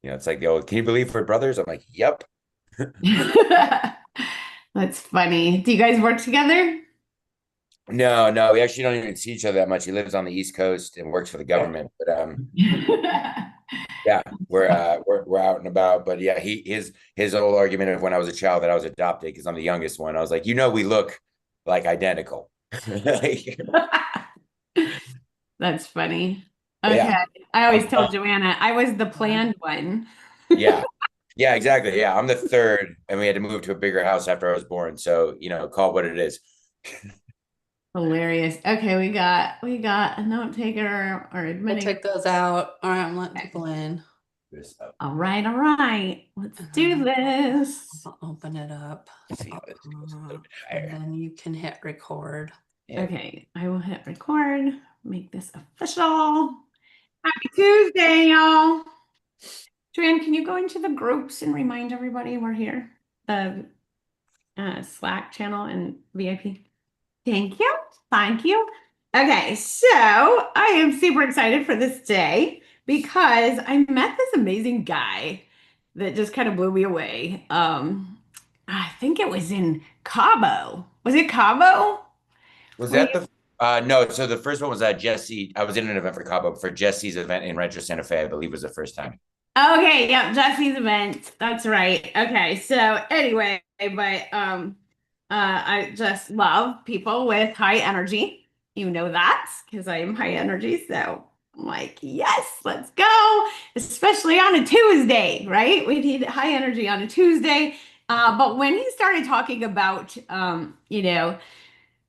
It's like the old, can you believe we're brothers? I'm like, yep. That's funny. Do you guys work together? No, no, we actually don't even see each other that much. He lives on the East Coast and works for the government. But yeah, we're out and about. But yeah, his old argument of when I was a child that I was adopted because I'm the youngest one. I was like, we look like identical. Like, That's funny. Okay. yeah. I always I'm, tell Joanna I was the planned one. yeah. Yeah, exactly. Yeah. I'm the third, and we had to move to a bigger house after I was born. So, call it what it is. Hilarious. Okay, we got a note taker or I admitting. took those out. All right, I'm letting Okay. people in. This stuff. All right, all right. Let's do Um, this. I'll open it up. See how this goes a little bit And higher. then you can hit record. Yeah. Okay, I will hit record, make this official. Happy Tuesday, y'all. Joanne, can you go into the groups and remind everybody we're here? The Slack channel and VIP. Thank you. Thank you. Okay, so I am super excited for this day because I met this amazing guy that just kind of blew me away. I think it was in Cabo. Was it Cabo? Was Were you? that the no, so the first one was Jesse. I was in an event for Cabo for Jesse's event in Rancho Santa Fe, I believe was the first time. Okay, yep, Jesse's event. That's right. Okay, so anyway, but I just love people with high energy. You know that because I am high energy. So I'm like, yes, let's go. Especially on a Tuesday, right? We need high energy on a Tuesday. But when he started talking about,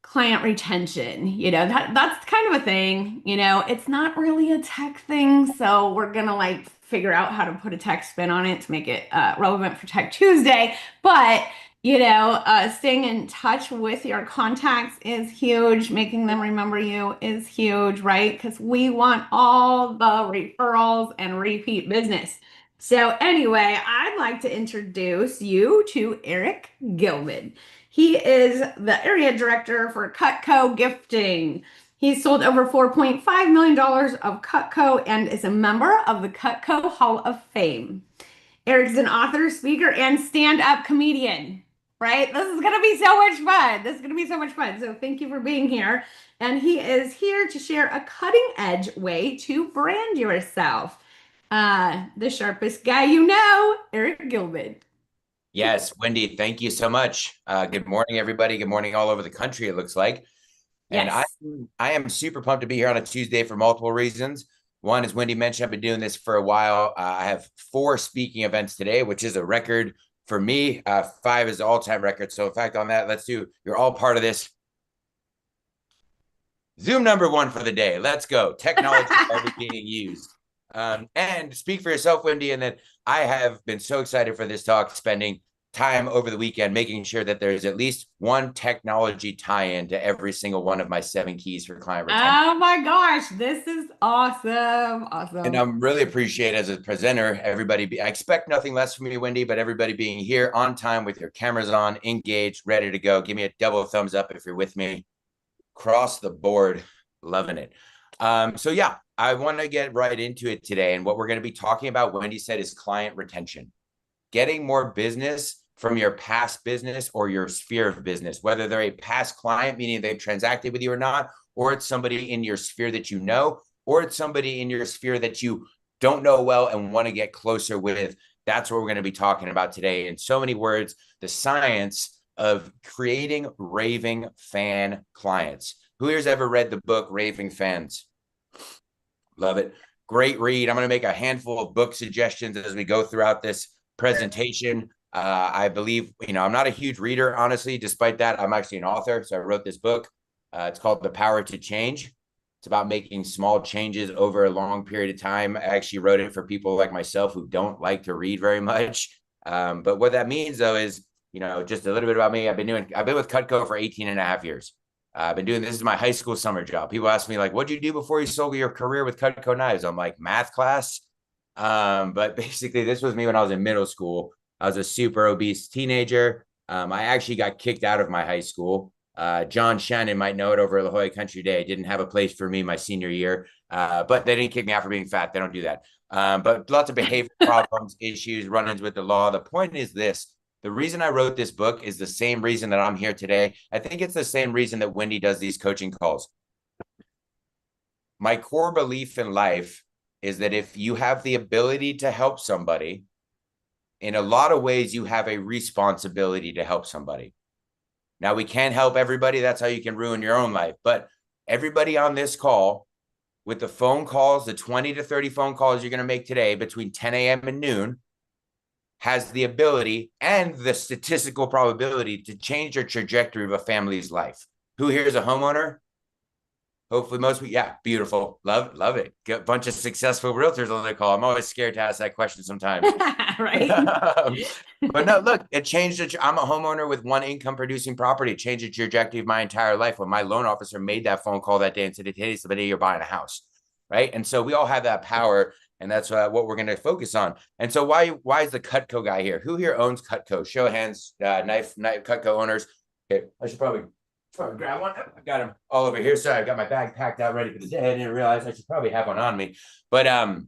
client retention, that's kind of a thing. It's not really a tech thing, so we're gonna like figure out how to put a tech spin on it to make it relevant for Tech Tuesday. But staying in touch with your contacts is huge. Making them remember you is huge, right? Because we want all the referrals and repeat business. So anyway, I'd like to introduce you to Eric Gillman. He is the area director for Cutco Gifting. He's sold over $4.5 million of Cutco and is a member of the Cutco Hall of Fame. Eric's an author, speaker, and stand-up comedian. Right? This is going to be so much fun. This is going to be so much fun. So thank you for being here. And he is here to share a cutting edge way to brand yourself. The sharpest guy you know, Eric Gilman. Yes, Wendy, thank you so much. Good morning, everybody. Good morning all over the country, it looks like. And I, Yes. I am super pumped to be here on a Tuesday for multiple reasons. One, as Wendy mentioned, I've been doing this for a while. I have 4 speaking events today, which is a record for me. 5 is the all-time record. So in fact, on that, you're all part of this. Zoom number 1 for the day. Let's go. Technology already being used. And speak for yourself, Wendy. And then I have been so excited for this talk, spending time over the weekend making sure that there's at least one technology tie-in to every single one of my 7 keys for client retention. Oh my gosh, this is awesome. And Awesome. I'm really appreciate as a presenter, I expect nothing less from you, Wendy, but everybody being here on time with your cameras on, engaged, ready to go. Give me a double thumbs up if you're with me. Cross the board, loving it. So yeah, I want to get right into it today. And what we're going to be talking about, Wendy said, is client retention. Getting more business from your past business or your sphere of business, whether they're a past client, meaning they've transacted with you or not, or it's somebody in your sphere that you know, or it's somebody in your sphere that you don't know well and want to get closer with. That's what we're going to be talking about today. In so many words, the science of creating raving fan clients. Who here's ever read the book Raving Fans? Love it. Great read. I'm going to make a handful of book suggestions as we go throughout this presentation. I believe, I'm not a huge reader, honestly. Despite that, I'm actually an author. So I wrote this book. It's called The Power to Change. It's about making small changes over a long period of time. I actually wrote it for people like myself who don't like to read very much. But what that means, though, is, just a little bit about me. I've been with Cutco for 18 and a half years. I've been doing this is my high school summer job. People ask me like, "What'd you do before you sold your career with Cutco knives?" I'm like, math class. But basically, this was me when I was in middle school. I was a super obese teenager. I actually got kicked out of my high school John Shannon might know it over La Jolla Country Day. Didn't have a place for me my senior year, but they didn't kick me out for being fat. They don't do that. But lots of behavior problems, issues, run-ins with the law. The point is this. The reason I wrote this book is the same reason that I'm here today. I think it's the same reason that Windy does these coaching calls. My core belief in life is that if you have the ability to help somebody, in a lot of ways, you have a responsibility to help somebody. Now, we can't help everybody. That's how you can ruin your own life. But everybody on this call, with the phone calls, the 20 to 30 phone calls you're going to make today between 10 a.m. and noon, has the ability and the statistical probability to change your trajectory of a family's life. Who here is a homeowner? Hopefully most people, yeah, beautiful. Love it. Get a bunch of successful realtors on the call. I'm always scared to ask that question sometimes. Right. But no, look, it changed. I'm a homeowner with one income producing property. It changed the trajectory of my entire life when my loan officer made that phone call that day and said, "Hey, somebody, you're buying a house." Right. And so we all have that power. And that's what we're going to focus on. And so why is the Cutco guy here? Who here owns Cutco? Show of hands, knife Cutco owners. Okay, I should probably grab one. I've got them all over here. Sorry, I've got my bag packed out ready for the day. I didn't realize I should probably have one on me. But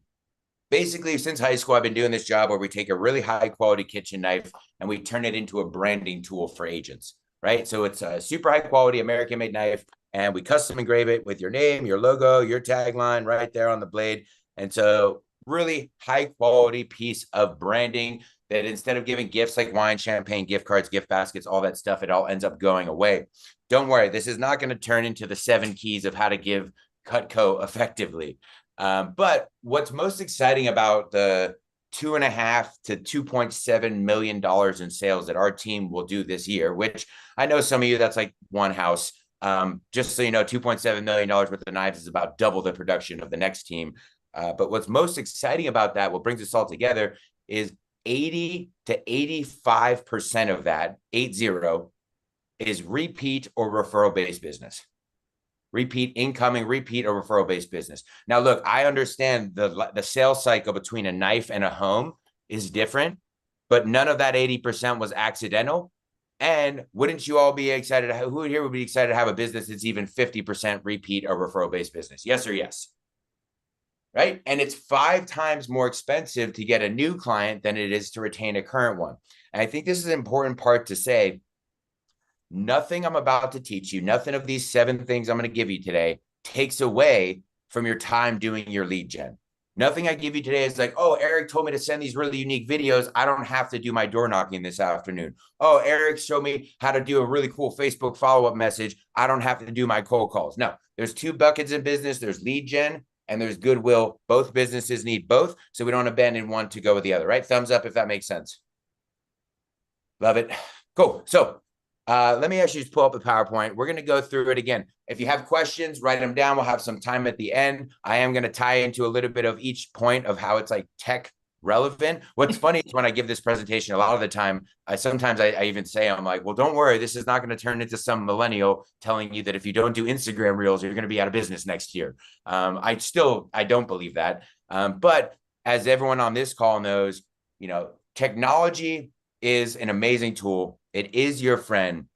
basically, since high school, I've been doing this job where we take a really high quality kitchen knife and we turn it into a branding tool for agents, right? So it's a super high quality American made knife, and we custom engrave it with your name, your logo, your tagline right there on the blade. And so really high quality piece of branding that instead of giving gifts like wine, champagne, gift cards, gift baskets, all that stuff, it all ends up going away. Don't worry, this is not going to turn into the 7 keys of how to give Cutco effectively. But what's most exciting about the $2.5 to $2.7 million in sales that our team will do this year, which I know some of you, that's like one house. Just so you know, $2.7 million worth of knives is about double the production of the next team. But what's most exciting about that, what brings us all together, is 80 to 85% of that, 80, is repeat or referral-based business. Repeat incoming, repeat or referral-based business. Now, look, I understand the sales cycle between a knife and a home is different, but none of that 80% was accidental. And wouldn't you all be excited? Who here would be excited to have a business that's even 50% repeat or referral-based business? Yes or yes? Right? And it's 5 times more expensive to get a new client than it is to retain a current one. And I think this is an important part to say. Nothing I'm about to teach you, nothing of these 7 things I'm going to give you today takes away from your time doing your lead gen. Nothing I give you today is like, oh, Eric told me to send these really unique videos. I don't have to do my door knocking this afternoon. Oh, Eric showed me how to do a really cool Facebook follow-up message. I don't have to do my cold calls. No, there's 2 buckets in business. There's lead gen and there's goodwill. Both businesses need both, so we don't abandon one to go with the other, right? Thumbs up if that makes sense. Love it. Cool. So let me actually just pull up the PowerPoint. We're going to go through it again. If you have questions, write them down. We'll have some time at the end. I am going to tie into a little bit of each point of how it's like tech relevant. What's funny is when I give this presentation, a lot of the time, sometimes I even say, I'm like, well, don't worry. This is not going to turn into some millennial telling you that if you don't do Instagram reels, you're going to be out of business next year. I don't believe that. But as everyone on this call knows, technology is an amazing tool. It is your friend.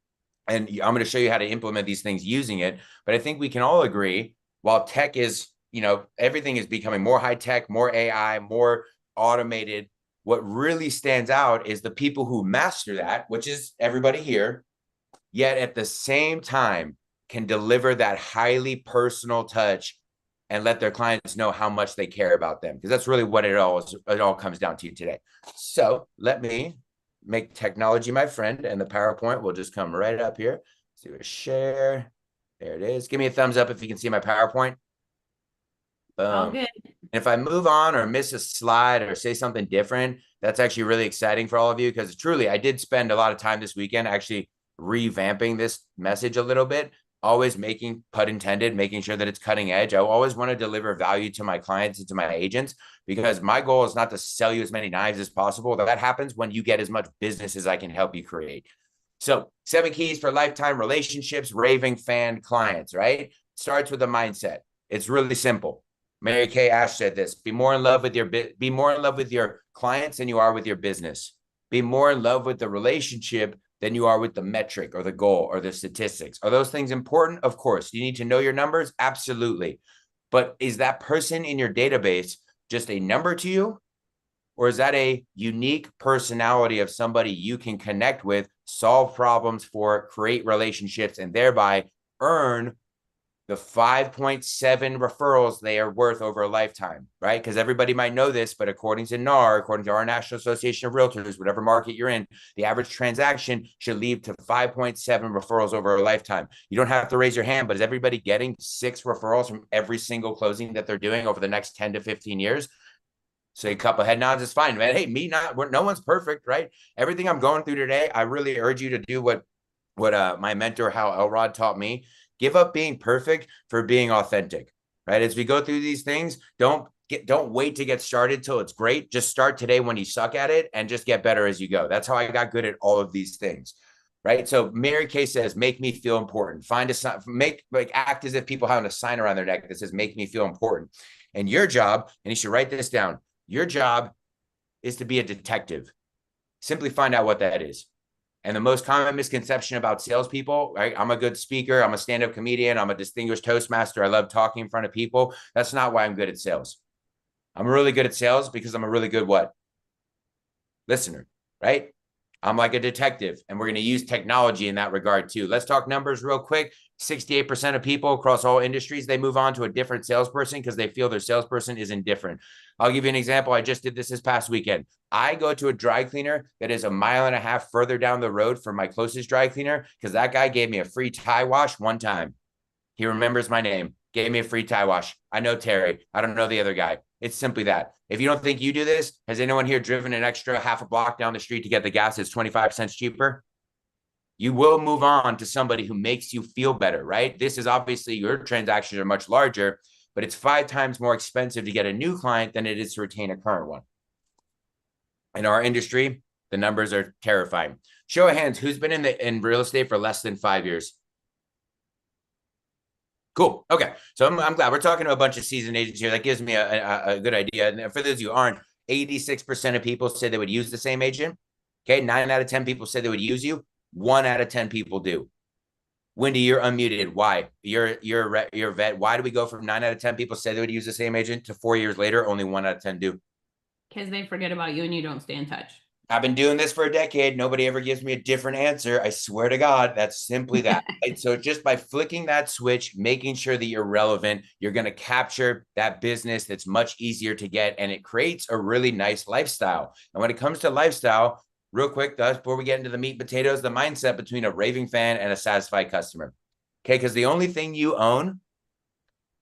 And I'm going to show you how to implement these things using it. But I think we can all agree, while tech is, everything is becoming more high tech, more AI, more automated, what really stands out is the people who master that, which is everybody here, yet at the same time can deliver that highly personal touch and let their clients know how much they care about them. Because that's really what it all comes down to today. So let me make technology my friend, and the PowerPoint will just come right up here. Let's do a share. There it is. Give me a thumbs up if you can see my PowerPoint. Boom. All good. And if I move on or miss a slide or say something different, that's actually really exciting for all of you, because truly, I did spend a lot of time this weekend actually revamping this message a little bit, always making, pun intended, making sure that it's cutting edge. I always want to deliver value to my clients and to my agents, because my goal is not to sell you as many knives as possible. That happens when you get as much business as I can help you create. So 7 keys for lifetime relationships, raving fan clients, right? Starts with a mindset. It's really simple. Mary Kay Ash said this: be more in love with your clients than you are with your business. Be more in love with the relationship than you are with the metric or the goal or the statistics. Are those things important? Of course. You need to know your numbers? Absolutely. But is that person in your database just a number to you? Or is that a unique personality of somebody you can connect with, solve problems for, create relationships, and thereby earn the 5.7 referrals they are worth over a lifetime, right? Because everybody might know this, but according to NAR, according to our National Association of Realtors, whatever market you're in, the average transaction should lead to 5.7 referrals over a lifetime. You don't have to raise your hand, but is everybody getting 6 referrals from every single closing that they're doing over the next 10 to 15 years? So a couple head nods is fine, man. Hey, no one's perfect, right? Everything I'm going through today, I really urge you to do what my mentor Hal Elrod taught me. Give up being perfect for being authentic, right? As we go through these things, don't wait to get started till it's great. Just start today when you suck at it and just get better as you go. That's how I got good at all of ththese things, right? So Mary Kay says, make me feel important. Find a sign, act as if people have a sign around their neck that says, make me feel important. And your job, and you should write this down, your job is to be a detective. Simply find out what that is. And the most common misconception about salespeople, right? I'm a good speaker. I'm a stand-up comedian. I'm a distinguished Toastmaster. I love talking in front of people. That's not why I'm good at sales. I'm really good at sales because I'm a really good what? Listener, right? I'm like a detective, and we're going to use technology in that regard too. Let's talk numbers real quick. 68% of people across all industries, they move on to a different salesperson because they feel their salesperson is indifferent. I'll give you an example. I just did this past weekend. I go to a dry cleaner that is 1.5 miles further down the road from my closest dry cleaner because that guy gave me a free tie wash one time. He remembers my name, gave me a free tie wash. I know Terry. I don't know the other guy. It's simply that. If you don't think you do this, has anyone here driven an extra half a block down the street to get the gas that's 25 cents cheaper? You will move on to somebody who makes you feel better, right? This is obviously your transactions are much larger, but it's 5 times more expensive to get a new client than it is to retain a current one. In our industry, the numbers are terrifying. Show of hands, who's been in real estate for less than 5 years? Cool. Okay. So I'm glad we're talking to a bunch of seasoned agents here. That gives me a good idea. And for those of you who aren't, 86% of people say they would use the same agent. Okay. 9 out of 10 people say they would use you. 1 out of 10 people do. Windy, you're unmuted. Why? You're a vet. Why do we go from 9 out of 10 people say they would use the same agent to 4 years later, only 1 out of 10 do? Because they forget about you and you don't stay in touch. I've been doing this for a decade. Nobody ever gives me a different answer. I swear to God, that's simply that. Right? So just by flicking that switch, making sure that you're relevant, you're going to capture that business that's much easier to get, and it creates a really nice lifestyle. And when it comes to lifestyle, real quick, before we get into the meat and potatoes, the mindset between a raving fan and a satisfied customer. Okay, because the only thing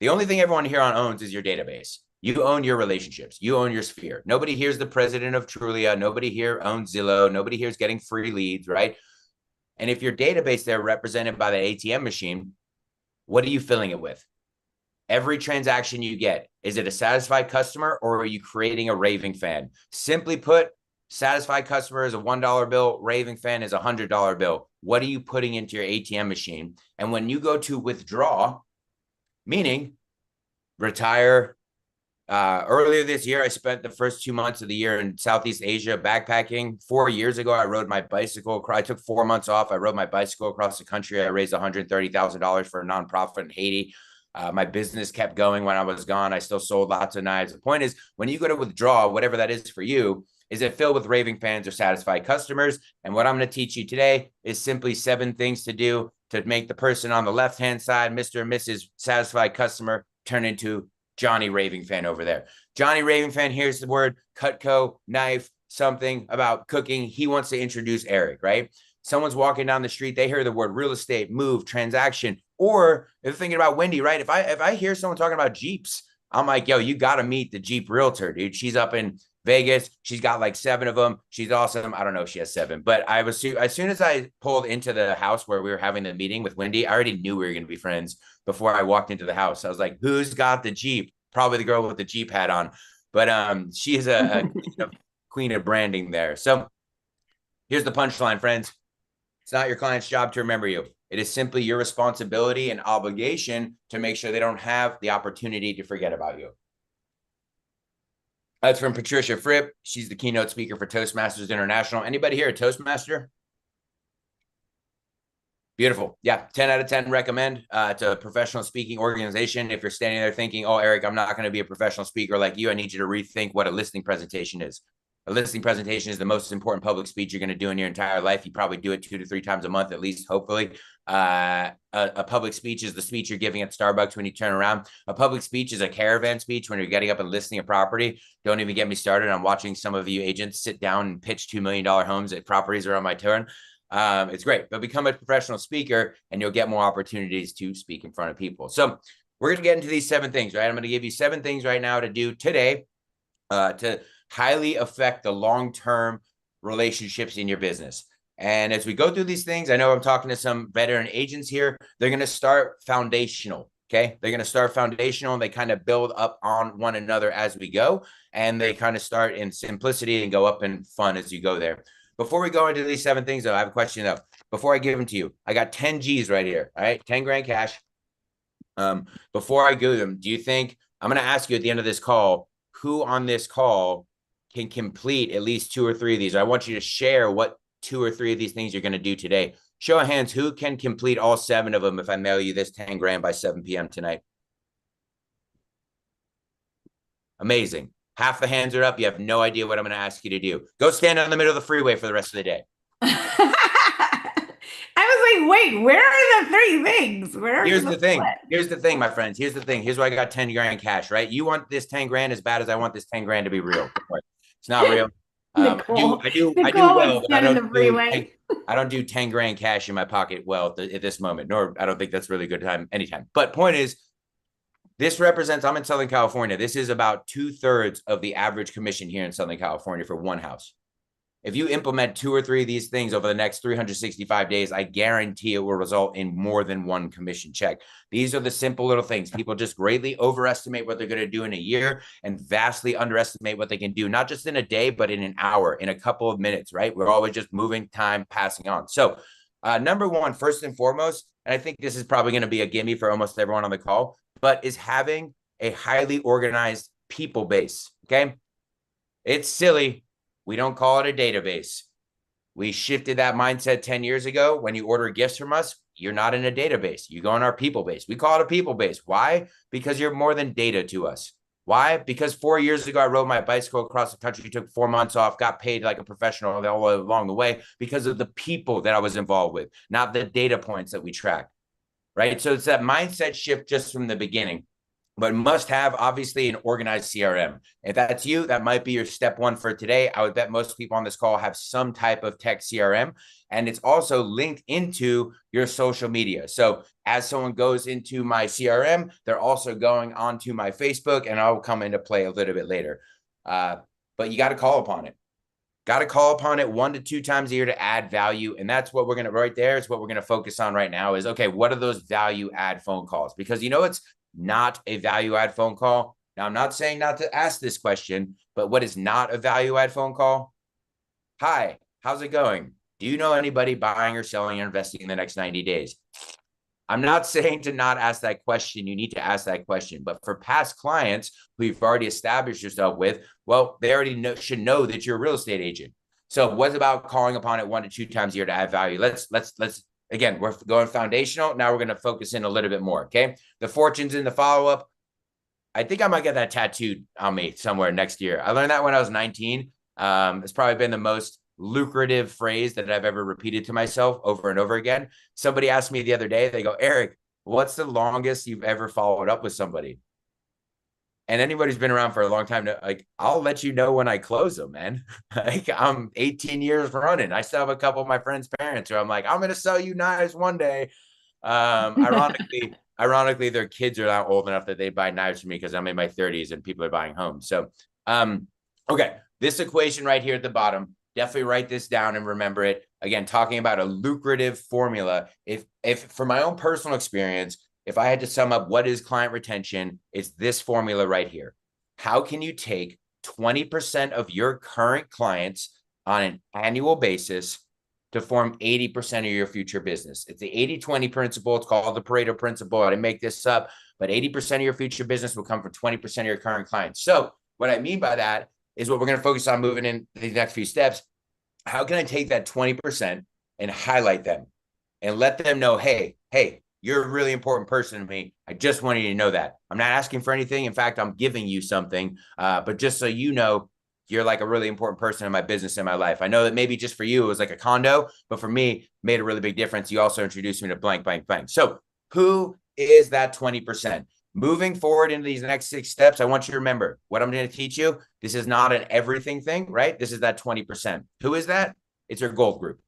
everyone here on owns is your database. You own your relationships. You own your sphere. Nobody here is the president of Trulia. Nobody here owns Zillow. Nobody here is getting free leads, right? And if your database there represented by the ATM machine, what are you filling it with? Every transaction you get, is it a satisfied customer or are you creating a raving fan? Simply put, satisfied customer is a $1 bill. Raving fan is a $100 bill. What are you putting into your ATM machine? And when you go to withdraw, meaning retire, earlier this year, I spent the first 2 months of the year in Southeast Asia backpacking. 4 years ago, I rode my bicycle. I took 4 months off. I rode my bicycle across the country. I raised $130,000 for a nonprofit in Haiti. My business kept going when I was gone. I still sold lots of knives. The point is, when you go to withdraw, whatever that is for you, is it filled with raving fans or satisfied customers? And what I'm going to teach you today is simply 7 things to do to make the person on the left-hand side, Mr. and Mrs. Satisfied Customer, turn into Johnny Raving Fan over there. Johnny Raving Fan hears the word Cutco, knife, something about cooking. He wants to introduce Eric, right? Someone's walking down the street. They hear the word real estate, move, transaction. Or if they're thinking about Windy, right? If I hear someone talking about Jeeps, I'm like, yo, you got to meet the Jeep realtor, dude. She's up in Vegas. She's got like 7 of them. She's awesome. I don't know if she has 7, but as soon as I pulled into the house where we were having the meeting with Windy, I already knew we were going to be friends before I walked into the house. I was like, who's got the Jeep? Probably the girl with the Jeep hat on, but she is a queen of branding there. So here's the punchline, friends. It's not your client's job to remember you. It is simply your responsibility and obligation to make sure they don't have the opportunity to forget about you. That's from Patricia Fripp. She's the keynote speaker for Toastmasters International. Anybody here a Toastmaster? Beautiful. Yeah. 10 out of 10 recommend. It's a professional speaking organization. If you're standing there thinking, oh, Eric, I'm not going to be a professional speaker like you, I need you to rethink what a listing presentation is. A listing presentation is the most important public speech you're going to do in your entire life. You probably do it 2 to 3 times a month, at least, hopefully. A public speech is the speech you're giving at Starbucks when you turn around. A public speech is a caravan speech when you're getting up and listing a property. Don't even get me started. I'm watching some of you agents sit down and pitch $2 million homes at properties around my turn. It's great, but become a professional speaker and you'll get more opportunities to speak in front of people. So we're going to get into these 7 things, right? I'm going to give you 7 things right now to do today to highly affect the long-term relationships in your business. And as we go through these things, I know I'm talking to some veteran agents here. They're going to start foundational. Okay. They're going to start foundational and they kind of build up on one another as we go. And they kind of start in simplicity and go up in fun as you go there. Before we go into these 7 things, though, I have a question though. Before I give them to you, I got 10 G's right here. All right. 10 grand cash. Before I go them, do you think I'm going to ask you at the end of this call, who on this call can complete at least 2 or 3 of these? I want you to share what 2 or 3 of these things you're going to do today. Show of hands, who can complete all 7 of them if I mail you this 10 grand by 7 p.m. tonight? Amazing. Half the hands are up. You have no idea what I'm going to ask you to do. Go stand in the middle of the freeway for the rest of the day. I was like, wait, where are the 3 things? Here's the thing. Here's the thing, my friends. Here's the thing. Here's why I got 10 grand cash, right? You want this 10 grand as bad as I want this 10 grand to be real. It's not real. I do well, but I don't do 10 grand cash in my pocket well at this moment, nor I don't think that's really good time anytime. But point is, this represents, I'm in Southern California. This is about 2/3 of the average commission here in Southern California for one house. If you implement 2 or 3 of these things over the next 365 days, I guarantee it will result in more than one commission check. These are the simple little things. People just greatly overestimate what they're going to do in a year and vastly underestimate what they can do, not just in a day, but in an hour, in a couple of minutes, right? We're always just moving time, passing on. So number 1, first and foremost, and I think this is probably going to be a gimme for almost everyone on the call, but is having a highly organized people base, okay? It's silly. We don't call it a database. We shifted that mindset 10 years ago. When you order gifts from us, you're not in a database. You go in our people base. We call it a people base. Why? Because you're more than data to us. Why? Because 4 years ago, I rode my bicycle across the country, took 4 months off, got paid like a professional all along the way because of the people that I was involved with, not the data points that we track, right? So it's that mindset shift just from the beginning. But must have, obviously, an organized CRM. If that's you, that might be your step 1 for today. I would bet most people on this call have some type of tech CRM, and it's also linked into your social media. So as someone goes into my CRM, they're also going onto my Facebook, and I'll come into play a little bit later. But you got to call upon it. Got to call upon it 1 to 2 times a year to add value. And that's what we're going to, right there is what we're going to focus on right now is, okay, what are those value add phone calls? Because it's not a value add phone call. Now, I'm not saying not to ask this question, but what is not a value add phone call? Hi, how's it going? Do you know anybody buying or selling or investing in the next 90 days? I'm not saying to not ask that question. You need to ask that question. But for past clients who you've already established yourself with, well, they already should know that you're a real estate agent. So what's about calling upon it 1 to 2 times a year to add value? Let's again, we're going foundational. Now we're going to focus in a little bit more. Okay. The fortunes in the follow-up. I think I might get that tattooed on me somewhere next year. I learned that when I was 19. It's probably been the most lucrative phrase that I've ever repeated to myself over and over again. Somebody asked me the other day, they go, Eric, what's the longest you've ever followed up with somebody? And anybody who's been around for a long time, I'll let you know when I close them, man. I'm 18 years running. I still have a couple of my friends' parents who I'm like, I'm going to sell you knives one day. Ironically, their kids are not old enough that they buy knives for me because I'm in my 30s and people are buying homes. So, okay, this equation right here at the bottom, definitely write this down and remember it. Again, talking about a lucrative formula. If from my own personal experience, if I had to sum up what is client retention, it's this formula right here. How can you take 20% of your current clients on an annual basis to form 80% of your future business? It's the 80-20 principle. It's called the Pareto principle. I didn't make this up, but 80% of your future business will come from 20% of your current clients. So what I mean by that is what we're going to focus on moving in these next few steps. How can I take that 20% and highlight them? and let them know, hey, you're a really important person to me. I just wanted you to know that. I'm not asking for anything. In fact, I'm giving you something. But just so you know, you're like a really important person in my business, in my life. I know that maybe just for you, it was like a condo, but for me, it made a really big difference. You also introduced me to blank, blank, blank. So who is that 20%? Moving forward into these next 6 steps, I want you to remember what I'm going to teach you. This is not an everything thing, right? This is that 20%. Who is that? It's your gold group.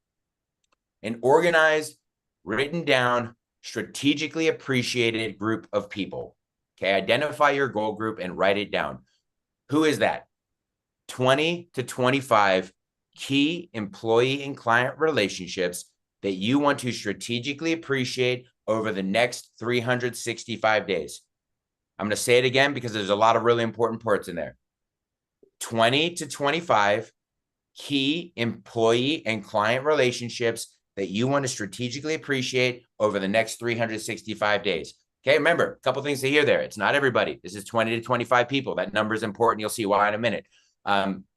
An organized, written down, strategically appreciated group of people. Okay, identify your goal group and write it down. Who is that? 20 to 25 key employee and client relationships that you want to strategically appreciate over the next 365 days. I'm going to say it again because there's a lot of really important parts in there. 20 to 25 key employee and client relationships that you want to strategically appreciate over the next 365 days. Okay, remember, a couple things to hear there. It's not everybody. This is 20 to 25 people. That number is important. You'll see why in a minute.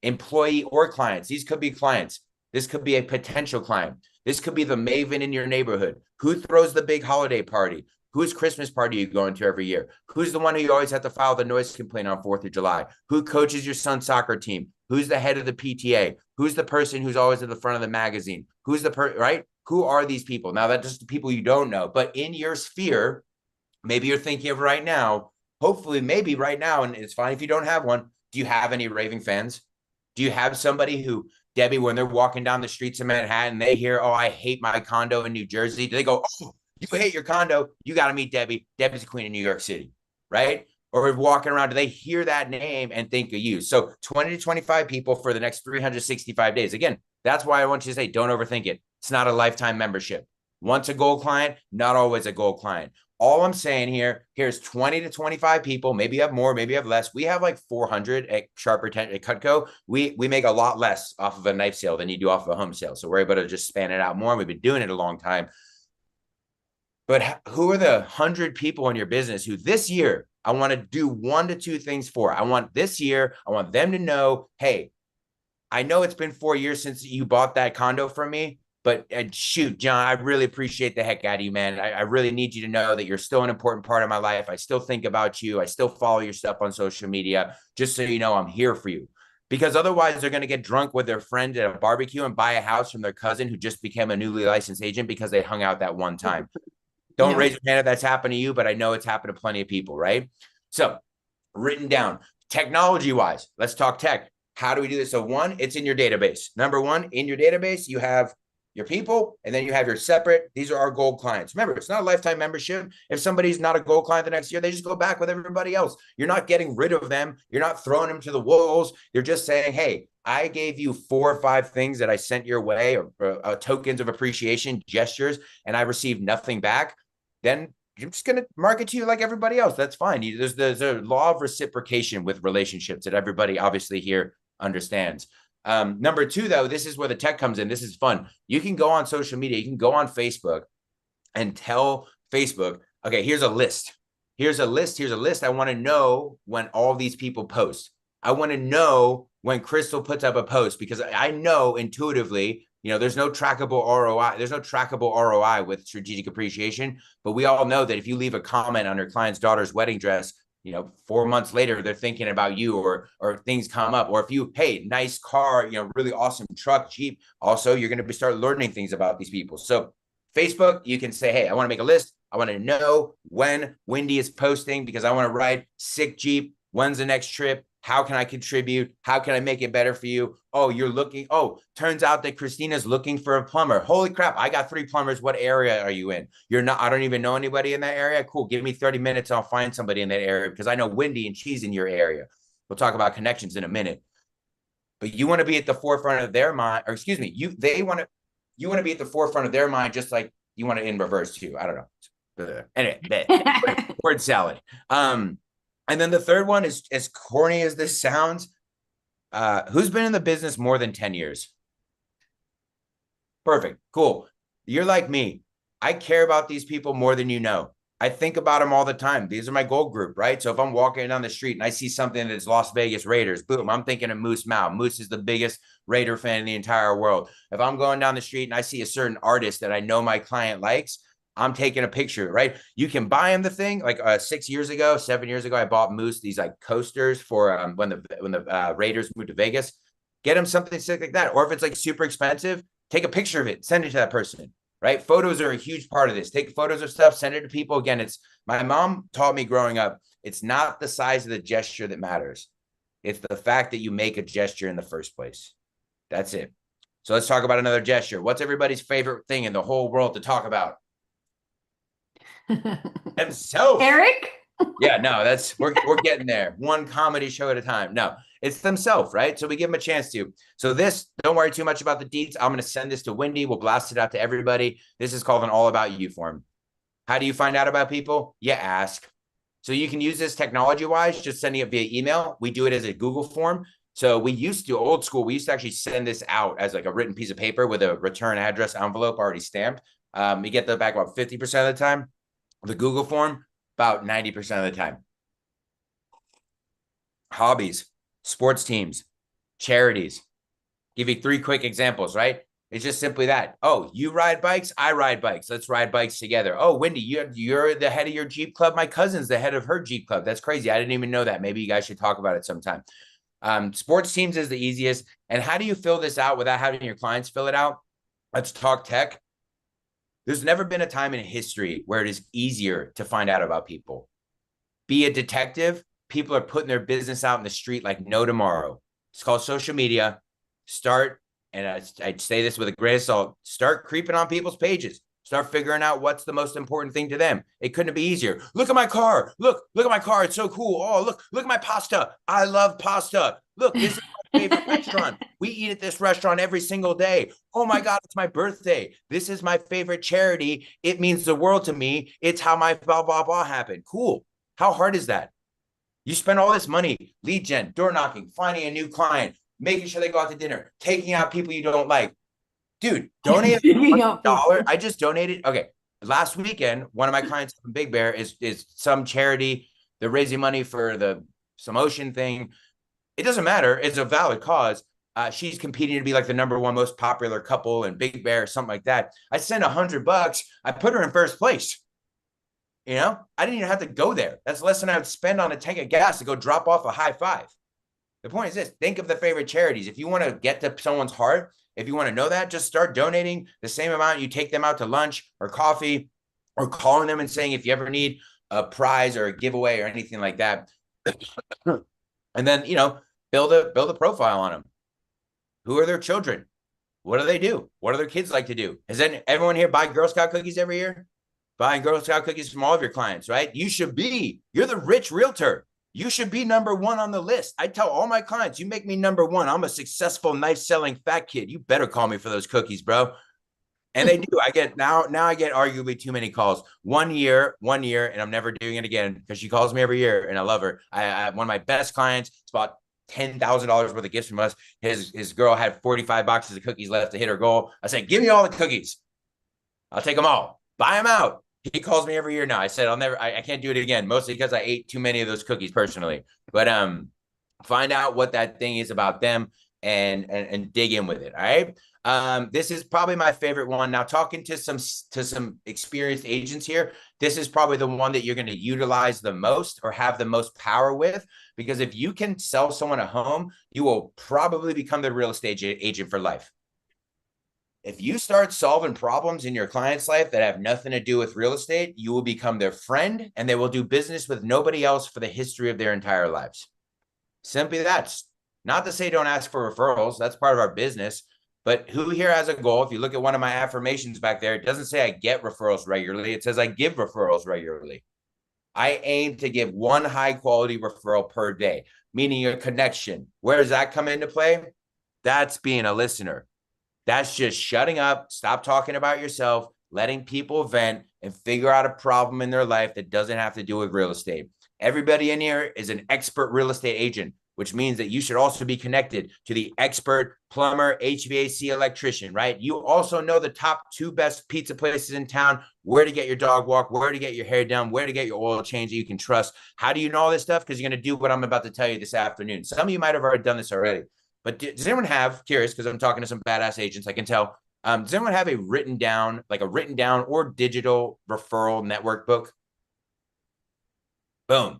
Employee or clients. These could be clients. This could be a potential client. This could be the maven in your neighborhood. Who throws the big holiday party? Whose Christmas party are you going to every year? Who's the one who you always have to file the noise complaint on 4th of July? Who coaches your son's soccer team? Who's the head of the PTA? Who's the person who's always at the front of the magazine? Who's the right? Who are these people? Now, that's just the people you don't know. But in your sphere, maybe you're thinking of right now, hopefully, maybe right now, and it's fine if you don't have one. Do you have any raving fans? Do you have somebody who, Debbie, when they're walking down the streets of Manhattan, they hear, oh, I hate my condo in New Jersey. Do they go, oh, you hate your condo? You got to meet Debbie. Debbie's the queen of New York City, right? Or walking around, do they hear that name and think of you? So 20 to 25 people for the next 365 days. Again, that's why I want you to say, don't overthink it. It's not a lifetime membership. Once a gold client, not always a gold client. All I'm saying here, here's 20 to 25 people. Maybe you have more, maybe you have less. We have like 400 at Sharp at Cutco. We make a lot less off of a knife sale than you do off of a home sale. So we're able to just span it out more. We've been doing it a long time. But who are the 100 people in your business who this year I want to do 1 to 2 things for? I want this year, I want them to know, hey, I know it's been 4 years since you bought that condo from me, but shoot, John, I really appreciate the heck out of you, man. I really need you to know that you're still an important part of my life. I still think about you. I still follow your stuff on social media, just so you know I'm here for you. Because otherwise they're going to get drunk with their friend at a barbecue and buy a house from their cousin who just became a newly licensed agent because they hung out that one time. Don't raise your hand if that's happened to you, but I know it's happened to plenty of people, right? So written down, technology-wise, let's talk tech. How do we do this? So 1, it's in your database. Number 1, in your database, you have your people, and then you have your separate. These are our gold clients. Remember, it's not a lifetime membership. If somebody's not a gold client the next year, they just go back with everybody else. You're not getting rid of them. You're not throwing them to the wolves. You're just saying, hey, I gave you 4 or 5 things that I sent your way, or tokens of appreciation, gestures, and I received nothing back. Then I'm just going to market to you like everybody else. That's fine. There's a law of reciprocation with relationships that everybody obviously here understands. Number 2, though, this is where the tech comes in. This is fun. You can go on social media. You can go on Facebook and tell Facebook, okay, here's a list. Here's a list. Here's a list. I want to know when all these people post. I want to know when Crystal puts up a post, because I know intuitively, there's no trackable ROI. There's no trackable ROI with strategic appreciation. But we all know that if you leave a comment on your client's daughter's wedding dress, 4 months later, they're thinking about you, or things come up. Or if you, hey, nice car, really awesome truck, Jeep. Also, you're going to start learning things about these people. So Facebook, you can say, hey, I want to make a list. I want to know when Windy is posting because I want to ride sick Jeep. When's the next trip? How can I contribute? How can I make it better for you? Oh, you're looking. Oh, turns out that Christina's looking for a plumber. Holy crap. I got 3 plumbers. What area are you in? You're not, I don't even know anybody in that area. Cool. Give me 30 minutes. I'll find somebody in that area because I know Windy and she's in your area. We'll talk about connections in a minute. But you want to be at the forefront of their mind, or excuse me, you want to be at the forefront of their mind, just like you want to in reverse too. I don't know. Anyway, word salad. And then the third one is, as corny as this sounds, who's been in the business more than 10 years? Perfect. Cool. You're like me. I care about these people more than you know. I think about them all the time. These are my goal group, right? So if I'm walking down the street and I see something that's Las Vegas Raiders, boom, I'm thinking of Moose Mao. Moose is the biggest Raider fan in the entire world. If I'm going down the street and I see a certain artist that I know my client likes, I'm taking a picture, right? You can buy him the thing. Like 7 years ago, I bought Moose these like coasters for when the Raiders moved to Vegas. Get him something sick like that. Or if it's like super expensive, take a picture of it, send it to that person. Right? Photos are a huge part of this. Take photos of stuff, send it to people. Again, it's my mom taught me growing up. It's not the size of the gesture that matters. It's the fact that you make a gesture in the first place. That's it. So let's talk about another gesture. What's everybody's favorite thing in the whole world to talk about? Themselves. Eric? Yeah, no, we're getting there. One comedy show at a time. No, it's themselves, right? So we give them a chance to. So this, don't worry too much about the deets. I'm going to send this to Windy. We'll blast it out to everybody. This is called an all about you form. How do you find out about people? You ask. So you can use this technology-wise, just sending it via email. We do it as a Google form. So we used to, old school, we used to actually send this out as like a written piece of paper with a return address envelope already stamped. We get that back about 50% of the time. The Google form, about 90% of the time. Hobbies, sports teams, charities. Give you 3 quick examples, right? It's just simply that. Oh, you ride bikes? I ride bikes. Let's ride bikes together. Oh, Windy, you're the head of your Jeep club. My cousin's the head of her Jeep club. That's crazy. I didn't even know that. Maybe you guys should talk about it sometime. Sports teams is the easiest. And how do you fill this out without having your clients fill it out? Let's talk tech. There's never been a time in history where it is easier to find out about people. Be a detective. People are putting their business out in the street like no tomorrow. It's called social media. Start, and I'd say this with a grain of salt, start creeping on people's pages. Start figuring out what's the most important thing to them. It couldn't be easier. Look at my car. Look at my car. It's so cool. Oh, look at my pasta. I love pasta. Look, this is my favorite restaurant. We eat at this restaurant every single day. Oh my God, it's my birthday. This is my favorite charity. It means the world to me. It's how my blah, blah, blah happened. Cool. How hard is that? You spend all this money, lead gen, door knocking, finding a new client, making sure they go out to dinner, taking out people you don't like. Dude, donate $100. I just donated. Okay. Last weekend, one of my clients from Big Bear is some charity. They're raising money for some ocean thing. It doesn't matter. It's a valid cause. She's competing to be like the #1 most popular couple in Big Bear, something like that. I sent $100. I put her in first place. You know, I didn't even have to go there. That's less than I would spend on a tank of gas to go drop off a high five. The point is this: think of the favorite charities. If you want to get to someone's heart, if you want to know that, just start donating the same amount you take them out to lunch or coffee, or calling them and saying, if you ever need a prize or a giveaway or anything like that. And then, you know, build a profile on them. Who are their children? What do they do? What do their kids like to do? Has everyone here buy Girl Scout cookies every year? Buying Girl Scout cookies from all of your clients, right? You're the rich realtor. You should be #1 on the list. I tell all my clients, you make me #1. I'm a successful, nice selling fat kid. You better call me for those cookies, bro. And they do. I get arguably too many calls. 1 year, and I'm never doing it again because she calls me every year and I love her. I one of my best clients, it's about $10,000 worth of gifts from us. His girl had 45 boxes of cookies left to hit her goal. I said, give me all the cookies. I'll take them all. Buy them out. He calls me every year now. I said, I can't do it again, mostly because I ate too many of those cookies personally. But find out what that thing is about them and dig in with it. All right. This is probably my favorite one. Now, talking to some experienced agents here, this is probably the one that you're going to utilize the most or have the most power with, because if you can sell someone a home, you will probably become the real estate agent for life. If you start solving problems in your client's life that have nothing to do with real estate, you will become their friend and they will do business with nobody else for the history of their entire lives. Simply that's not to say don't ask for referrals. That's part of our business. But who here has a goal? If you look at one of my affirmations back there, it doesn't say I get referrals regularly. It says I give referrals regularly. I aim to give 1 high quality referral per day, meaning a connection. Where does that come into play? That's being a listener. That's just shutting up, stop talking about yourself, letting people vent and figure out a problem in their life that doesn't have to do with real estate. Everybody in here is an expert real estate agent. which means that you should also be connected to the expert plumber, HVAC electrician, right? You also know the top 2 best pizza places in town, where to get your dog walk, where to get your hair done, where to get your oil change that you can trust. How do you know all this stuff? Because you're going to do what I'm about to tell you this afternoon. Some of you might have already done this already, but does anyone have, curious, because I'm talking to some badass agents, I can tell, does anyone have a written down or digital referral network book? Boom.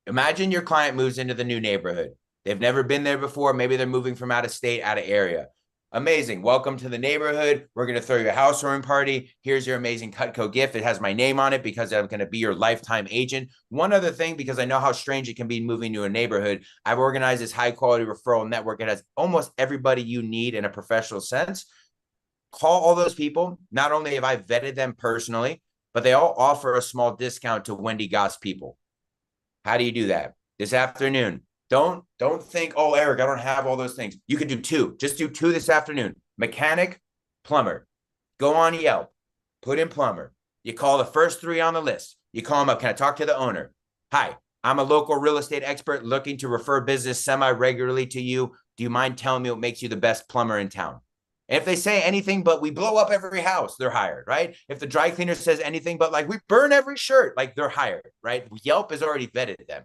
Imagine your client moves into the new neighborhood. They've never been there before. Maybe they're moving from out of state, out of area. Amazing. Welcome to the neighborhood. We're going to throw you a housewarming party. Here's your amazing Cutco gift. It has my name on it because I'm going to be your lifetime agent. One other thing, because I know how strange it can be moving to a neighborhood, I've organized this high quality referral network. It has almost everybody you need in a professional sense. Call all those people. Not only have I vetted them personally, but they all offer a small discount to Windy Goss people. How do you do that? This afternoon. Don't think, oh, Eric, I don't have all those things. You could do 2. Just do 2 this afternoon. Mechanic, plumber. Go on Yelp. Put in plumber. You call the first 3 on the list. You call them up. Can I talk to the owner? Hi, I'm a local real estate expert looking to refer business semi-regularly to you. Do you mind telling me what makes you the best plumber in town? And if they say anything but we blow up every house, they're hired, right? If the dry cleaner says anything but like we burn every shirt, like they're hired, right? Yelp has already vetted them.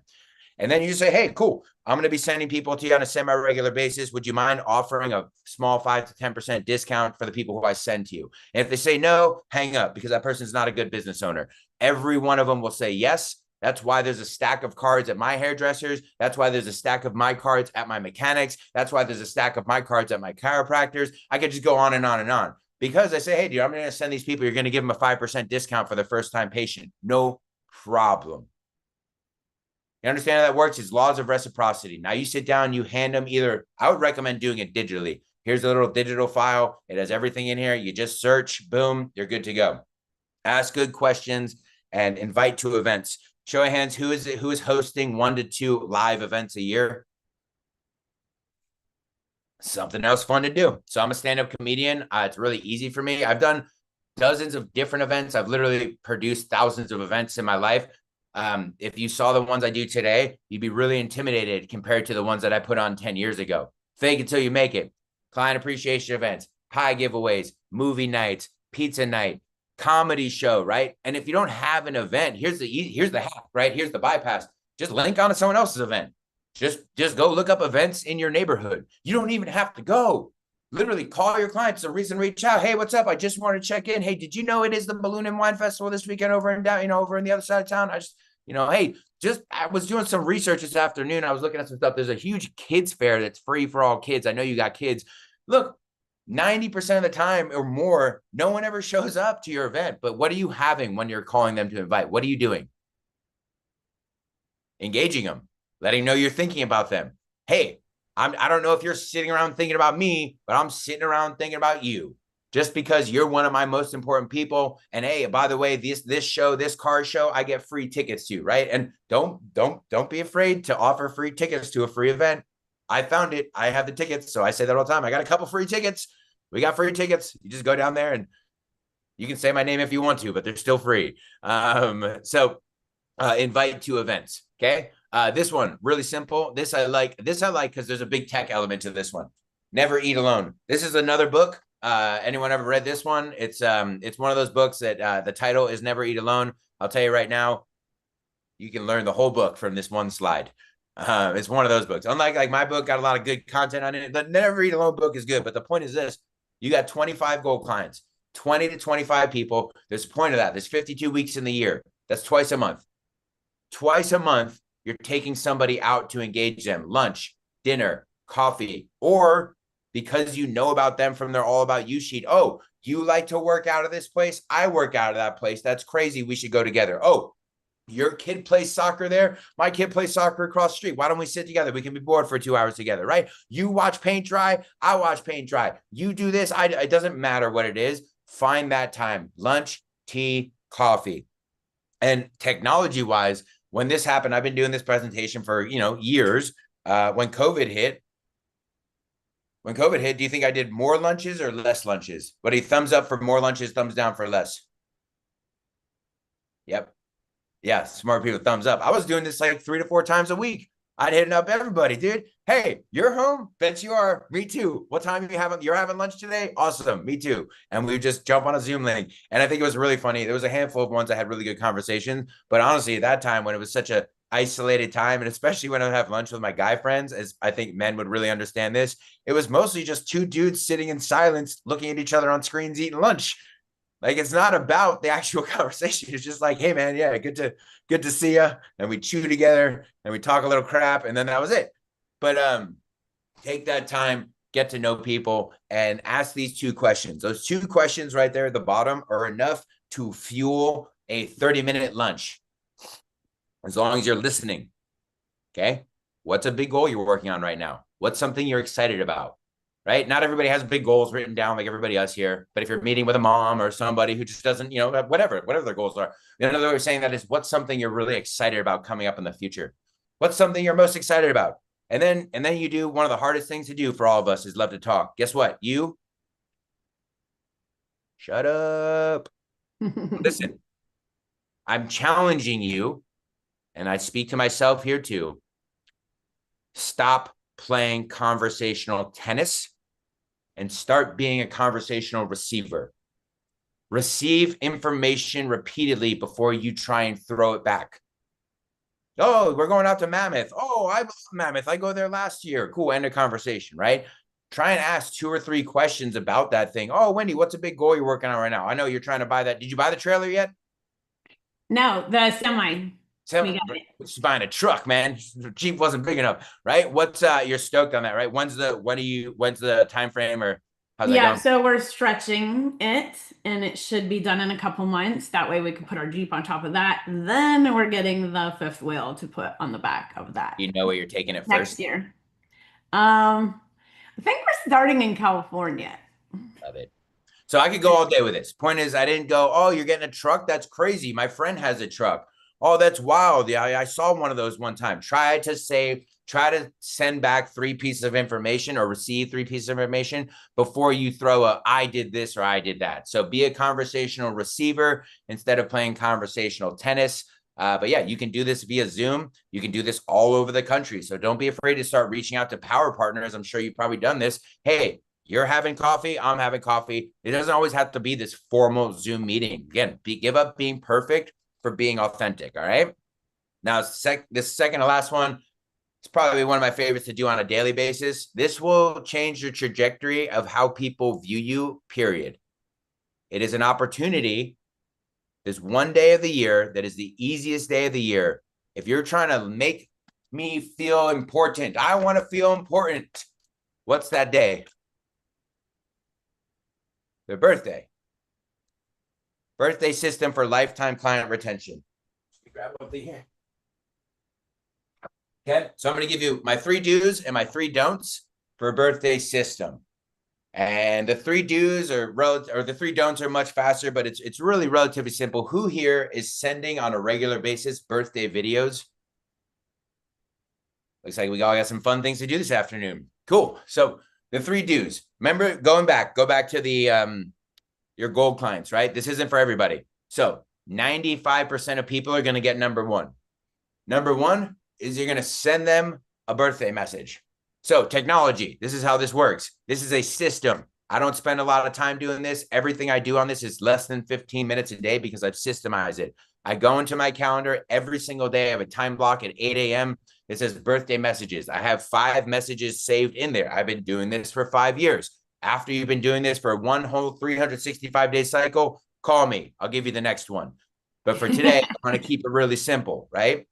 And then you say, hey, cool, I'm going to be sending people to you on a semi-regular basis. Would you mind offering a small 5 to 10% discount for the people who I send to you? And if they say no, hang up, because that person's not a good business owner. Every one of them will say yes. That's why there's a stack of cards at my hairdressers. That's why there's a stack of my cards at my mechanics. That's why there's a stack of my cards at my chiropractors. I could just go on and on and on. Because I say, hey, dude, I'm going to send these people. You're going to give them a 5% discount for the first-time patient. No problem. You understand how that works? It's laws of reciprocity. Now you sit down, you hand them either, I would recommend doing it digitally. Here's a little digital file. It has everything in here. You just search, boom, you're good to go. Ask good questions and invite to events. Show of hands, who is hosting 1 to 2 live events a year? Something else fun to do. So I'm a stand-up comedian. It's really easy for me. I've done dozens of different events. I've literally produced thousands of events in my life. If you saw the ones I do today, you'd be really intimidated compared to the ones that I put on 10 years ago. Fake it till you make it. Client appreciation events, pie giveaways, movie nights, pizza night, comedy show, right? And if you don't have an event, here's the hack, right? Here's the bypass. Just link on to someone else's event. Just go look up events in your neighborhood. You don't even have to go. Literally call your clients. A reason, reach out. Hey, what's up? I just want to check in. Hey, did you know it is the Balloon and Wine Festival this weekend over in down, over in the other side of town? Hey, I was doing some research this afternoon. I was looking at some stuff. There's a huge kids fair that's free for all kids. I know you got kids. Look, 90% of the time or more, no one ever shows up to your event. But what are you having when you're calling them to invite? What are you doing? Engaging them, letting them know you're thinking about them. Hey, I don't know if you're sitting around thinking about me, but I'm sitting around thinking about you. Just because you're one of my most important people. And hey, by the way, this car show, I get free tickets to, right? And don't be afraid to offer free tickets to a free event. I found it. I have the tickets. So I say that all the time. I got a couple free tickets. We got free tickets. You just go down there and you can say my name if you want to, but they're still free. Invite to events. Okay. This one, really simple. This I like because there's a big tech element to this one. Never Eat Alone. This is another book. Anyone ever read this one? It's one of those books that the title is Never Eat Alone. I'll tell you right now, you can learn the whole book from this one slide. It's one of those books. Unlike my book, got a lot of good content on it. The Never Eat Alone book is good, but the point is this: you got 25 gold clients, 20 to 25 people. There's a point of that. There's 52 weeks in the year. That's twice a month. Twice a month, you're taking somebody out to engage them. Lunch, dinner, coffee, or because you know about them from their All About You sheet. Oh, you like to work out of this place? I work out of that place. That's crazy. We should go together. Oh, your kid plays soccer there. My kid plays soccer across the street. Why don't we sit together? We can be bored for 2 hours together, right? You watch paint dry. I watch paint dry. You do this. It doesn't matter what it is. Find that time. Lunch, tea, coffee. And technology-wise, when this happened, I've been doing this presentation for, years. When COVID hit, do you think I did more lunches or less lunches? What do you thumbs up for more lunches, thumbs down for less? Yep. Yeah, smart people, thumbs up. I was doing this like 3 to 4 times a week. I'd hit up everybody, dude. Hey, you're home? Bet you are. Me too. What time are you having? You're having lunch today? Awesome. Me too. And we just jump on a Zoom link. And I think it was really funny. There was a handful of ones I had really good conversations. But honestly, at that time when it was such a isolated time, and especially when I would have lunch with my guy friends, as I think men would really understand this, it was mostly just two dudes sitting in silence, looking at each other on screens, eating lunch. Like, it's not about the actual conversation. It's just like, hey man, yeah, good to see you. And we chew together and we talk a little crap, and then that was it. But take that time, get to know people, and ask these two questions. Those two questions right there at the bottom are enough to fuel a 30-minute lunch, as long as you're listening. Okay. What's a big goal you're working on right now? What's something you're excited about? Right? Not everybody has big goals written down like everybody else here. But if you're meeting with a mom or somebody who just doesn't, whatever their goals are, another way of saying that is, what's something you're really excited about coming up in the future? What's something you're most excited about? And then you do one of the hardest things to do for all of us is love to talk. Guess what? You shut up. Listen, I'm challenging you, and I speak to myself here too. Stop playing conversational tennis and start being a conversational receiver. Receive information repeatedly before you try and throw it back. Oh, we're going out to Mammoth. Oh, I love Mammoth. I go there last year. Cool. End of conversation, right? Try and ask 2 or 3 questions about that thing. Oh, Wendy, what's a big goal you're working on right now? I know you're trying to buy that. Did you buy the trailer yet? No, the semi. She's buying a truck, man. Jeep wasn't big enough, right? What's you're stoked on that, right? When's the time frame, or how's that going? So we're stretching it, and it should be done in a couple months. That way we can put our Jeep on top of that. Then we're getting the 5th wheel to put on the back of that. You know where you're taking it Next first? year. I think we're starting in California. Love it. So I could go all day with this. Point is, I didn't go, oh, you're getting a truck? That's crazy. My friend has a truck. Oh, that's wild. Yeah, I saw one of those one time. Try to send back 3 pieces of information or receive 3 pieces of information before you throw I did this or I did that. So be a conversational receiver instead of playing conversational tennis. But yeah, you can do this via Zoom. You can do this all over the country. So don't be afraid to start reaching out to power partners. I'm sure you've probably done this. Hey, you're having coffee. I'm having coffee. It doesn't always have to be this formal Zoom meeting. Again, give up being perfect for being authentic. All right. Now, this second to last one, it's probably one of my favorites to do on a daily basis. This will change the trajectory of how people view you, period. It is an opportunity. There's one day of the year that is the easiest day of the year. If you're trying to make me feel important, I want to feel important. What's that day? Their birthday. Birthday system for lifetime client retention. Grab one thing here. Okay, so I'm going to give you my 3 do's and my 3 don'ts for a birthday system. And the 3 do's or the 3 don'ts are much faster, but it's really relatively simple. Who here is sending on a regular basis birthday videos? Looks like we all got some fun things to do this afternoon. Cool. So the 3 do's. Remember, go back to the your gold clients, right? This isn't for everybody. So 95% of people are going to get number 1. Number 1 is you're going to send them a birthday message. So technology, this is how this works. This is a system. I don't spend a lot of time doing this. Everything I do on this is less than 15 minutes a day because I've systemized it. I go into my calendar every single day. I have a time block at 8 a.m. It says birthday messages. I have 5 messages saved in there. I've been doing this for 5 years. After you've been doing this for one whole 365-day cycle, call me. I'll give you the next one. But for today, I'm going to keep it really simple, right?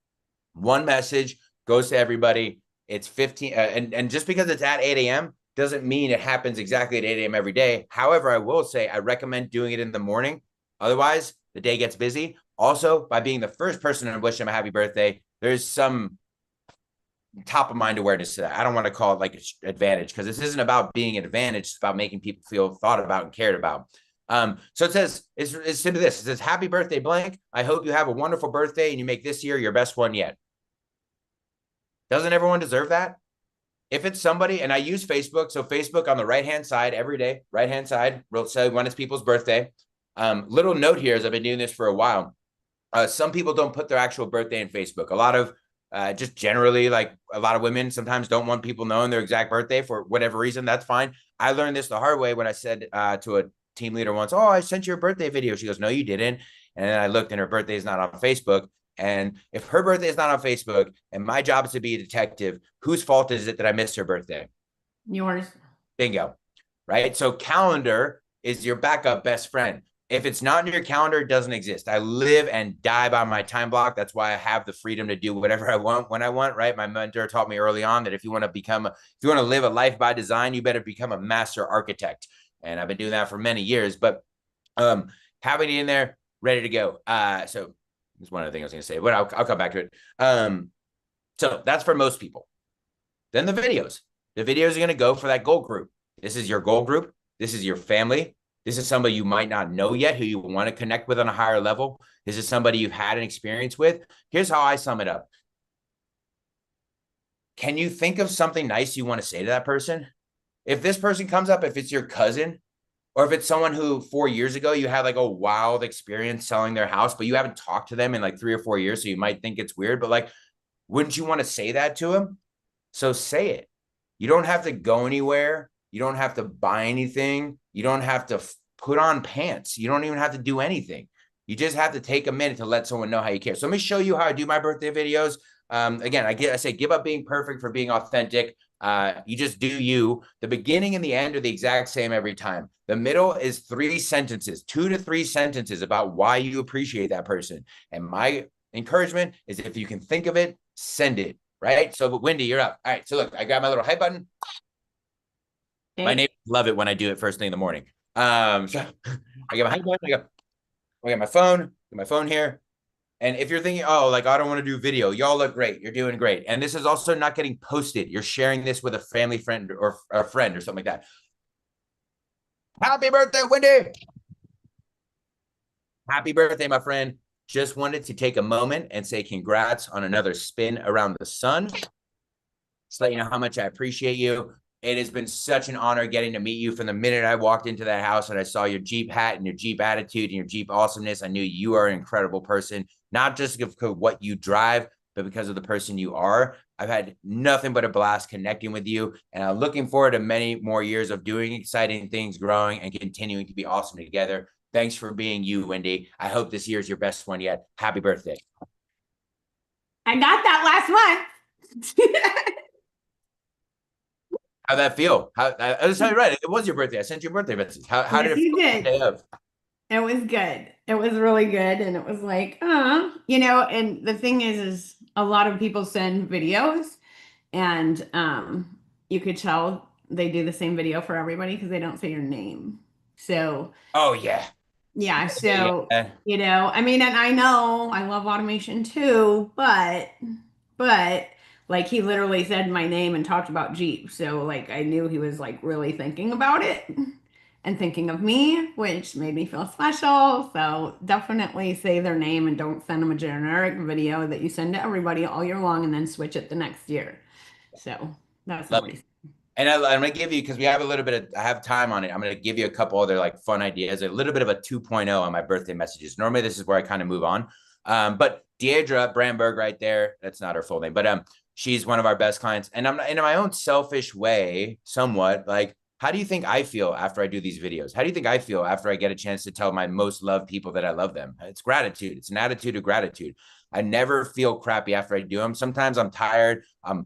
1 message goes to everybody. It's 15. And just because it's at 8 a.m. doesn't mean it happens exactly at 8 a.m. every day. However, I will say I recommend doing it in the morning. Otherwise, the day gets busy. Also, by being the first person to wish them a happy birthday, there's some top of mind awareness to that. I don't want to call it like an advantage because this isn't about being an advantage. It's about making people feel thought about and cared about. So it says, it's simply this. It says, happy birthday, blank. I hope you have a wonderful birthday and you make this year your best one yet. Doesn't everyone deserve that? If it's somebody, and I use Facebook, so Facebook on the right-hand side every day, right-hand side, will say when it's people's birthday. Little note here, as I've been doing this for a while, some people don't put their actual birthday in Facebook. A lot of just generally, like a lot of women sometimes don't want people knowing their exact birthday for whatever reason. That's fine. I learned this the hard way when I said to a team leader once, "Oh, I sent you a birthday video." She goes, "No, you didn't." And then I looked and her birthday is not on Facebook. And if her birthday is not on Facebook and my job is to be a detective, whose fault is it that I missed her birthday? Yours. Bingo. Right? So calendar is your backup best friend. If it's not in your calendar, it doesn't exist. I live and die by my time block. That's why I have the freedom to do whatever I want when I want, right? My mentor taught me early on that if you want to live a life by design, you better become a master architect. And I've been doing that for many years, but having it in there, ready to go. So that's one of the things I was going to say, but I'll come back to it. So that's for most people. Then the videos are going to go for that goal group. This is your goal group. This is your family. This is somebody you might not know yet who you want to connect with on a higher level. This is somebody you've had an experience with. Here's how I sum it up. Can you think of something nice you want to say to that person? If this person comes up, if it's your cousin, or if it's someone who 4 years ago you had like a wild experience selling their house, but you haven't talked to them in like 3 or 4 years, so you might think it's weird, but like, wouldn't you want to say that to them? So say it. You don't have to go anywhere. You don't have to buy anything. You don't have to put on pants. You don't even have to do anything. You just have to take a minute to let someone know how you care. So let me show you how I do my birthday videos. Again, I say give up being perfect for being authentic. You just do you. The beginning and the end are the exact same every time. The middle is 3 sentences, 2 to 3 sentences about why you appreciate that person. And my encouragement is if you can think of it, send it, right? So Wendy, you're up. All right, so look, I got my little hype button. Okay. My neighbors love it when I do it first thing in the morning. So I get my hype button, I got my phone here. And if you're thinking, oh, like, I don't want to do video, y'all look great. You're doing great. And this is also not getting posted. You're sharing this with a family friend or a friend or something like that. Happy birthday, Wendy. Happy birthday, my friend. Just wanted to take a moment and say congrats on another spin around the sun. Just let you know how much I appreciate you. It has been such an honor getting to meet you. From the minute I walked into that house and I saw your Jeep hat and your Jeep attitude and your Jeep awesomeness, I knew you are an incredible person, not just because of what you drive, but because of the person you are. I've had nothing but a blast connecting with you, and I'm looking forward to many more years of doing exciting things, growing, and continuing to be awesome together. Thanks for being you, Wendy. I hope this year is your best one yet. Happy birthday. I got that last month. How'd that feel? I was telling you, right, it was your birthday. I sent you a birthday message. How did it feel? Day of? It was good. It was really good. And it was like, and the thing is a lot of people send videos and you could tell they do the same video for everybody because they don't say your name. So, oh, yeah. Yeah. So, I mean, and I know I love automation too, but like he literally said my name and talked about Jeep. So like I knew he was like really thinking about it and thinking of me, which made me feel special. So definitely say their name and don't send them a generic video that you send to everybody all year long and then switch it the next year. So that's what he said. And I'm going to give you, because we have I have time on it. I'm going to give you a couple other like fun ideas, a little bit of a 2.0 on my birthday messages. Normally this is where I kind of move on. But Deidre Brandberg right there, that's not her full name, but she's one of our best clients. And I'm in my own selfish way, somewhat, like, how do you think I feel after I do these videos? How do you think I feel after I get a chance to tell my most loved people that I love them? It's gratitude. It's an attitude of gratitude. I never feel crappy after I do them. Sometimes I'm tired. I'm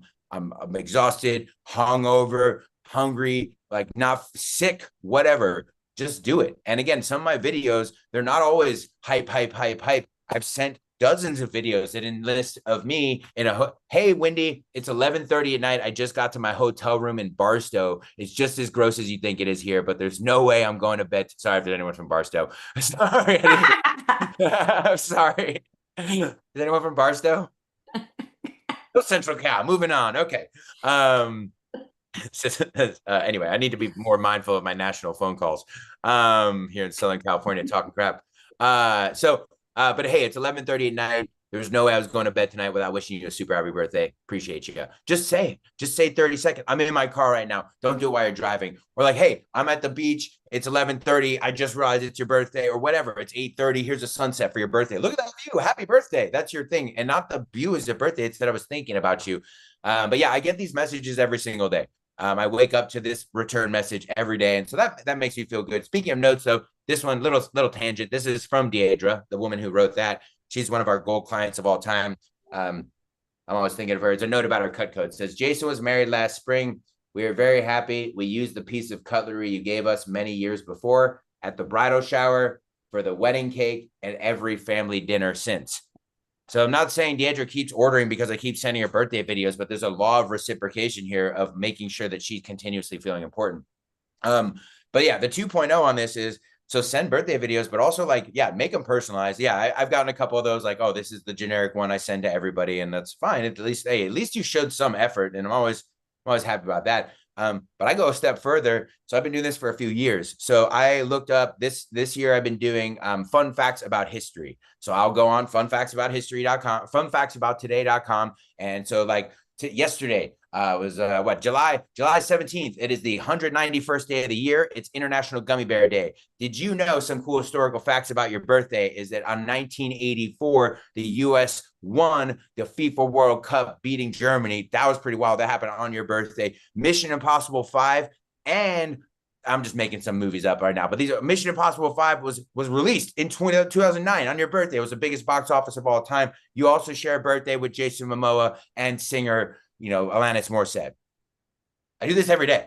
exhausted, hungover, hungry, like not sick, whatever. Just do it. And again, some of my videos, they're not always hype. I've sent dozens of videos that enlist of me in hey, Wendy, it's 11:30 at night. I just got to my hotel room in Barstow. It's just as gross as you think it is here, but there's no way I'm going to bed. Sorry if there's anyone from Barstow. Sorry. I'm sorry. Is anyone from Barstow? Central Cal. Moving on. Okay. Anyway, I need to be more mindful of my national phone calls here in Southern California, talking crap. But hey, it's 11:30 at night. There's no way I was going to bed tonight without wishing you a super happy birthday. Appreciate you. Just say 30 seconds. I'm in my car right now. Don't do it while you're driving. Or like, hey, I'm at the beach. It's 11:30. I just realized it's your birthday, or whatever. It's 8:30. Here's a sunset for your birthday. Look at that view. Happy birthday. That's your thing. And not the view is your birthday. It's that I was thinking about you. But yeah, I get these messages every single day. I wake up to this return message every day. And so that makes me feel good. Speaking of notes, though, this one, little tangent. This is from Deidre, the woman who wrote that. She's one of our gold clients of all time. I'm always thinking of her. It's a note about our cut code. It says, Jason was married last spring. We are very happy. We used the piece of cutlery you gave us many years before at the bridal shower, for the wedding cake, and every family dinner since. So I'm not saying Deidre keeps ordering because I keep sending her birthday videos, but there's a law of reciprocation here of making sure that she's continuously feeling important. But yeah, the 2.0 on this is, so send birthday videos, but also like, yeah, make them personalized. Yeah, I've gotten a couple of those, like, oh, this is the generic one I send to everybody, and that's fine. At least you showed some effort, and I'm always happy about that. But I go a step further. So I've been doing this for a few years. So I looked up this year. I've been doing fun facts about history. So I'll go on funfactsabouthistory.com, funfactsabouttoday.com, and so like yesterday was July 17th. It is the 191st day of the year. It's International Gummy Bear Day. Did you know some cool historical facts about your birthday is that on 1984, the U.S. won the FIFA World Cup, beating Germany. That was pretty wild. That happened on your birthday. Mission Impossible 5, and I'm just making some movies up right now, but these Mission Impossible 5 was released in 2009 on your birthday. It was the biggest box office of all time. You also share a birthday with Jason Momoa and singer, Alanis Morissette. I do this every day.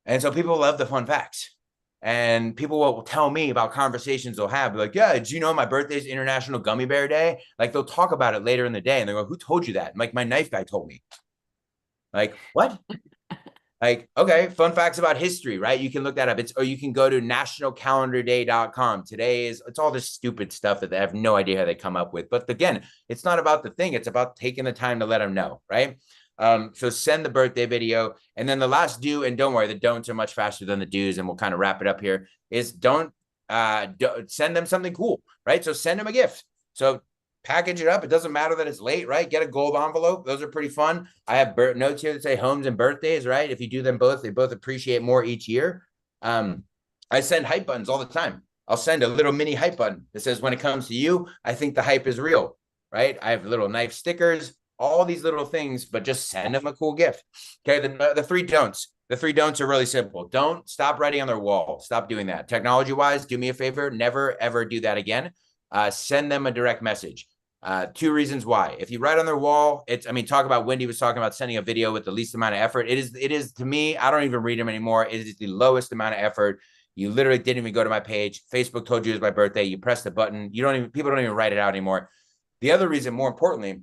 And so people love the fun facts. And people will tell me about conversations they'll have. Like, yeah, did you know my birthday is International Gummy Bear Day? Like, they'll talk about it later in the day, and they go, who told you that? And like, my knife guy told me. Like, what? Like, okay, fun facts about history, right? You can look that up. Or you can go to nationalcalendarday.com. It's all this stupid stuff that they have no idea how they come up with. But again, it's not about the thing. It's about taking the time to let them know, right? So send the birthday video. And then the last do, and don't worry, the don'ts are much faster than the do's, and we'll kind of wrap it up here, is don't send them something cool, right? So send them a gift. So package it up. It doesn't matter that it's late, right? Get a gold envelope. Those are pretty fun. I have notes here that say homes and birthdays, right? If you do them both, they both appreciate more each year. I send hype buttons all the time. I'll send a little mini hype button that says, when it comes to you, I think the hype is real, right? I have little knife stickers, all these little things, but just send them a cool gift. Okay, the three don'ts. The three don'ts are really simple. Don't stop writing on their wall. Stop doing that. Technology-wise, do me a favor. Never, ever do that again. Send them a direct message. Two reasons why. If you write on their wall, talk about Windy was talking about sending a video with the least amount of effort. It is to me, I don't even read them anymore. It is the lowest amount of effort. You literally didn't even go to my page. Facebook told you it was my birthday. You press the button. People don't even write it out anymore. The other reason, more importantly,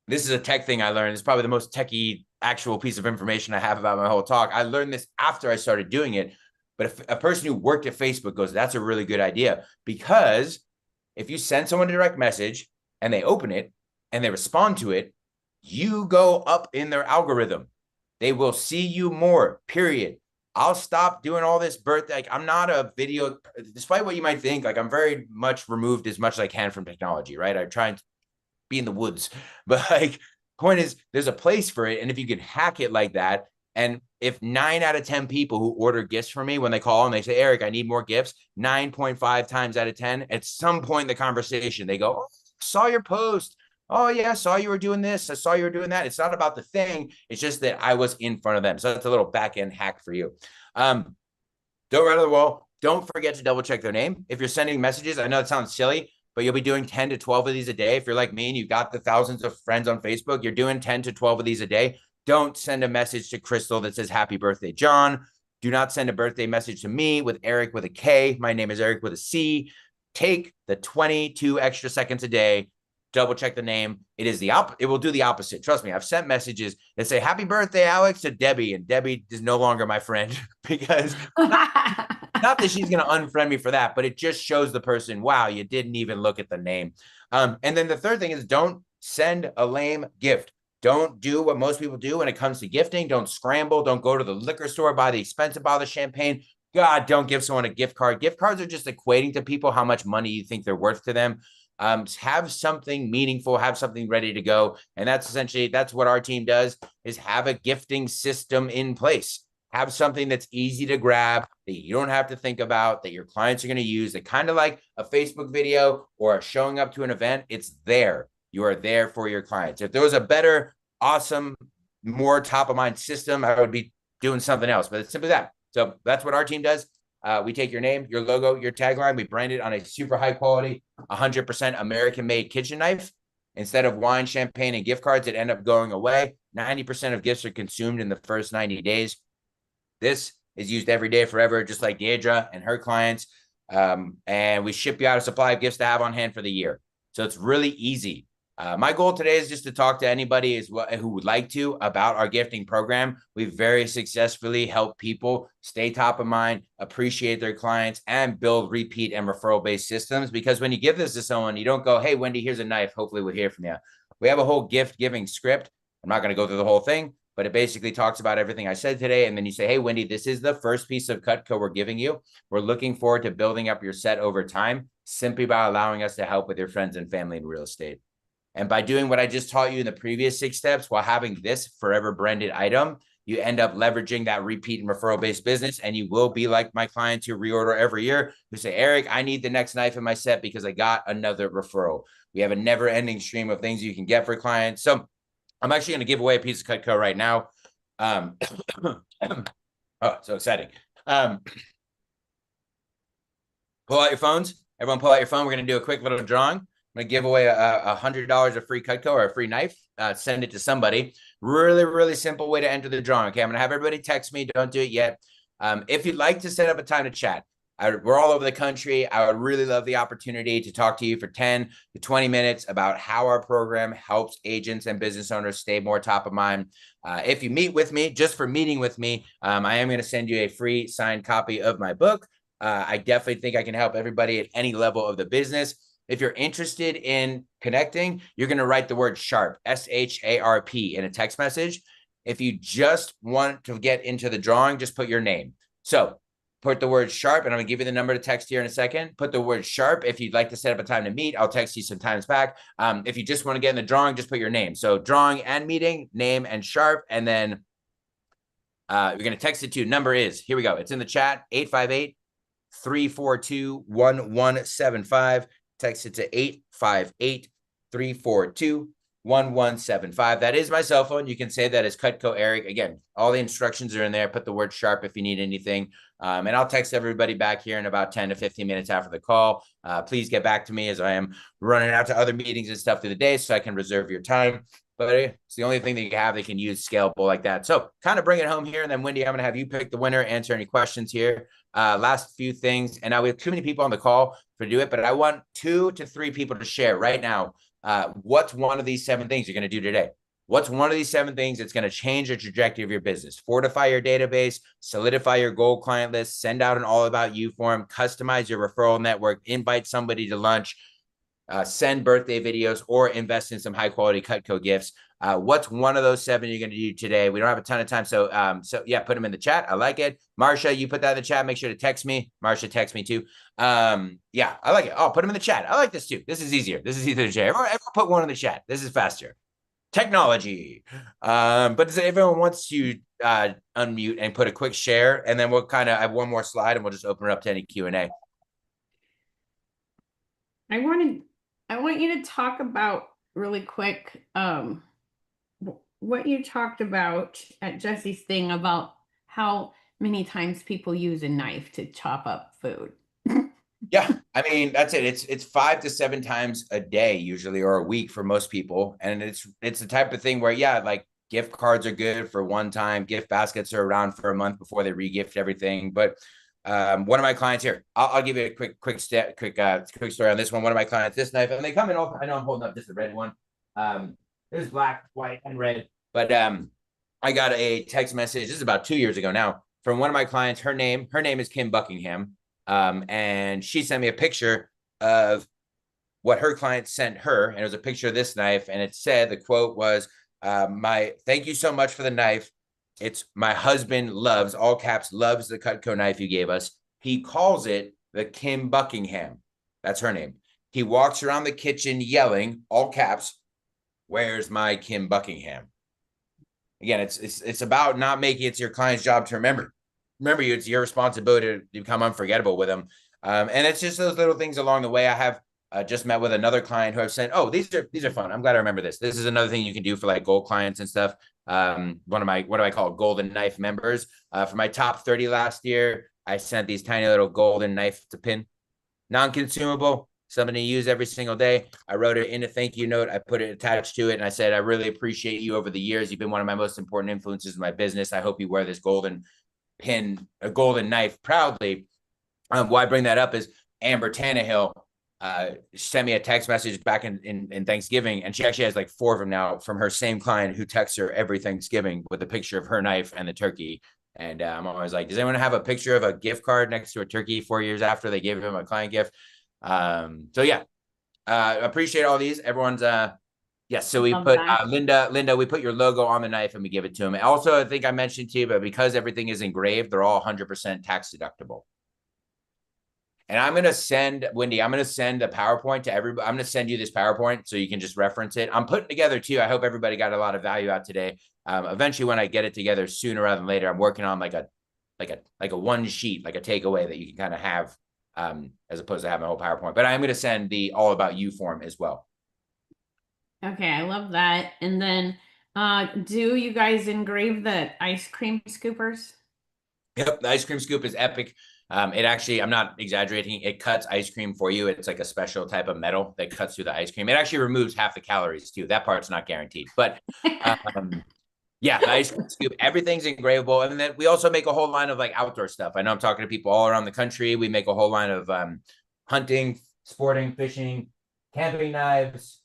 this is a tech thing I learned. It's probably the most techie actual piece of information I have about my whole talk. I learned this after I started doing it. But if a person who worked at Facebook goes, that's a really good idea, because if you send someone a direct message and they open it and they respond to it, you go up in their algorithm. They will see you more, period. I'll stop doing all this birthday. Like, I'm not a video, despite what you might think, like, I'm very much removed as much as I can from technology, right? I try and be in the woods, but like, point is, there's a place for it. And if you can hack it like that, and if 9 out of 10 people who order gifts from me, when they call and they say, Eric, I need more gifts, 9.5 times out of 10, at some point in the conversation, they go, oh, saw your post. Oh yeah, I saw you were doing this. I saw you were doing that. It's not about the thing. It's just that I was in front of them. So that's a little back end hack for you. Don't write on the wall. Don't forget to double check their name. If you're sending messages, I know it sounds silly, but you'll be doing 10 to 12 of these a day. If you're like me and you've got the thousands of friends on Facebook, you're doing 10 to 12 of these a day. Don't send a message to Crystal that says happy birthday, John. Do not send a birthday message to me with Eric with a K. My name is Eric with a C. Take the 22 extra seconds a day, double check the name. It will do the opposite. Trust me. I've sent messages that say happy birthday, Alex, to Debbie, and Debbie is no longer my friend because not that she's going to unfriend me for that, but it just shows the person, wow, you didn't even look at the name. And then the third thing is, don't send a lame gift. Don't do what most people do when it comes to gifting. Don't scramble. Don't go to the liquor store, buy the expensive bottle of champagne. God, don't give someone a gift card. Gift cards are just equating to people how much money you think they're worth to them. Have something meaningful, have something ready to go. And that's what our team does, is have a gifting system in place. Have something that's easy to grab, that you don't have to think about, that your clients are going to use, that kind of like a Facebook video or showing up to an event, it's there. You are there for your clients. If there was a better, awesome, more top of mind system, I would be doing something else, but it's simply that. So that's what our team does. We take your name, your logo, your tagline, we brand it on a super high quality, 100% American made kitchen knife. Instead of wine, champagne, and gift cards that end up going away, 90% of gifts are consumed in the first 90 days. This is used every day forever, just like Deidre and her clients. And we ship you out a supply of gifts to have on hand for the year. So it's really easy. My goal today is just to talk to anybody who would like to about our gifting program. We've very successfully helped people stay top of mind, appreciate their clients, and build repeat and referral-based systems. Because when you give this to someone, you don't go, hey, Wendy, here's a knife. Hopefully we'll hear from you. We have a whole gift giving script. I'm not going to go through the whole thing, but it basically talks about everything I said today. And then you say, hey, Wendy, this is the first piece of Cutco we're giving you. We're looking forward to building up your set over time, simply by allowing us to help with your friends and family in real estate. And by doing what I just taught you in the previous 6 steps, while having this forever branded item, you end up leveraging that repeat and referral-based business. And you will be like my clients who reorder every year, who say, Eric, I need the next knife in my set because I got another referral. We have a never-ending stream of things you can get for clients. So I'm actually going to give away a piece of Cutco right now. Oh, so exciting. Pull out your phones. Everyone pull out your phone. We're going to do a quick little drawing. I'm going to give away $100 of free Cutco or a free knife. Send it to somebody. Really, really simple way to enter the drawing. Okay, I'm going to have everybody text me. Don't do it yet. If you'd like to set up a time to chat, we're all over the country. I would really love the opportunity to talk to you for 10 to 20 minutes about how our program helps agents and business owners stay more top of mind. If you meet with me, just for meeting with me, I am going to send you a free signed copy of my book. I definitely think I can help everybody at any level of the business. If you're interested in connecting, you're going to write the word SHARP, SHARP, in a text message. If you just want to get into the drawing, just put your name. So put the word SHARP, and I'm going to give you the number to text here in a second. Put the word SHARP. If you'd like to set up a time to meet, I'll text you some times back. If you just want to get in the drawing, just put your name. So drawing and meeting, name and SHARP, and then you're going to text it to. Number is, here we go. It's in the chat, 858-342-1175. Text it to 858-342-1175. That is my cell phone. You can say that as Cutco Eric. Again, all the instructions are in there. Put the word SHARP if you need anything. And I'll text everybody back here in about 10 to 15 minutes after the call. Please get back to me as I am running out to other meetings and stuff through the day so I can reserve your time. But it's the only thing that you have that can use scalable like that. So kind of bring it home here. And then, Wendy, I'm going to have you pick the winner, answer any questions here. Last few things. And now we have too many people on the call to do it, but I want 2 to 3 people to share right now. What's one of these 7 things you're going to do today? What's one of these 7 things that's going to change the trajectory of your business? Fortify your database, solidify your gold client list, send out an all about you form, customize your referral network, invite somebody to lunch, send birthday videos, or invest in some high quality Cutco gifts. What's one of those 7 you're going to do today? We don't have a ton of time. So yeah, put them in the chat. I like it. Marsha, you put that in the chat. Make sure to text me. Marsha, text me too. Yeah, I like it. Oh, put them in the chat. I like this too. This is easier. This is easier to share. Everyone put one in the chat. This is faster. Technology. But if everyone wants to unmute and put a quick share, and then we'll kind of have one more slide and we'll just open it up to any Q&A. I want you to talk about really quick what you talked about at Jesse's thing about how many times people use a knife to chop up food. Yeah, I mean, that's it. It's 5 to 7 times a day usually, or a week for most people. And it's the type of thing where, yeah, like gift cards are good for one time. Gift baskets are around for a month before they re-gift everything. But one of my clients here, I'll give you a quick story on this one. One of my clients, this knife, and they come in all, I know I'm holding up just the red one. There's black, white, and red. But I got a text message, this is about 2 years ago now, from one of my clients. Her name is Kim Buckingham. And she sent me a picture of what her client sent her. And it was a picture of this knife. And it said, the quote was, thank you so much for the knife. It's my husband loves, all caps, loves the Cutco knife you gave us. He calls it the Kim Buckingham. That's her name. He walks around the kitchen yelling, all caps, "Where's my Kim Buckingham?" Again, it's about not making it your client's job to remember you. It's your responsibility to become unforgettable with them. And it's just those little things along the way. I have just met with another client who I've said, "Oh, these are fun. I'm glad I remember this. This is another thing you can do for like gold clients and stuff." One of my, what do I call, golden knife members. For my top 30 last year, I sent these tiny little golden knife to pin, non-consumable, something to use every single day. I wrote it in a thank you note. I put it attached to it. And I said, "I really appreciate you over the years. You've been one of my most important influences in my business. I hope you wear this golden pin, a golden knife proudly." Why I bring that up is Amber Tannehill sent me a text message back in Thanksgiving. And she actually has like 4 of them now from her same client who texts her every Thanksgiving with a picture of her knife and the turkey. And I'm always like, does anyone have a picture of a gift card next to a turkey 4 years after they gave him a client gift? So yeah, appreciate all these. Everyone's yes. So we put Linda, we put your logo on the knife and we give it to him. Also, I think I mentioned to you, but because everything is engraved, they're all 100% tax deductible. And I'm going to send, Windy, I'm going to send a PowerPoint to everybody. I'm going to send you this PowerPoint so you can just reference it. I'm putting together too. I hope everybody got a lot of value out today. Eventually, when I get it together sooner rather than later, I'm working on like a one sheet, like a takeaway that you can kind of have as opposed to having a whole PowerPoint. But I'm going to send the all about you form as well. Okay, I love that. And then do you guys engrave the ice cream scoopers? Yep, the ice cream scoop is epic. It actually, I'm not exaggerating, it cuts ice cream for you. It's like a special type of metal that cuts through the ice cream. It actually removes half the calories too. That part's not guaranteed. But yeah, the ice cream scoop, everything's engravable. And then we also make a whole line of like outdoor stuff. I know I'm talking to people all around the country. We make a whole line of hunting, sporting, fishing, camping knives,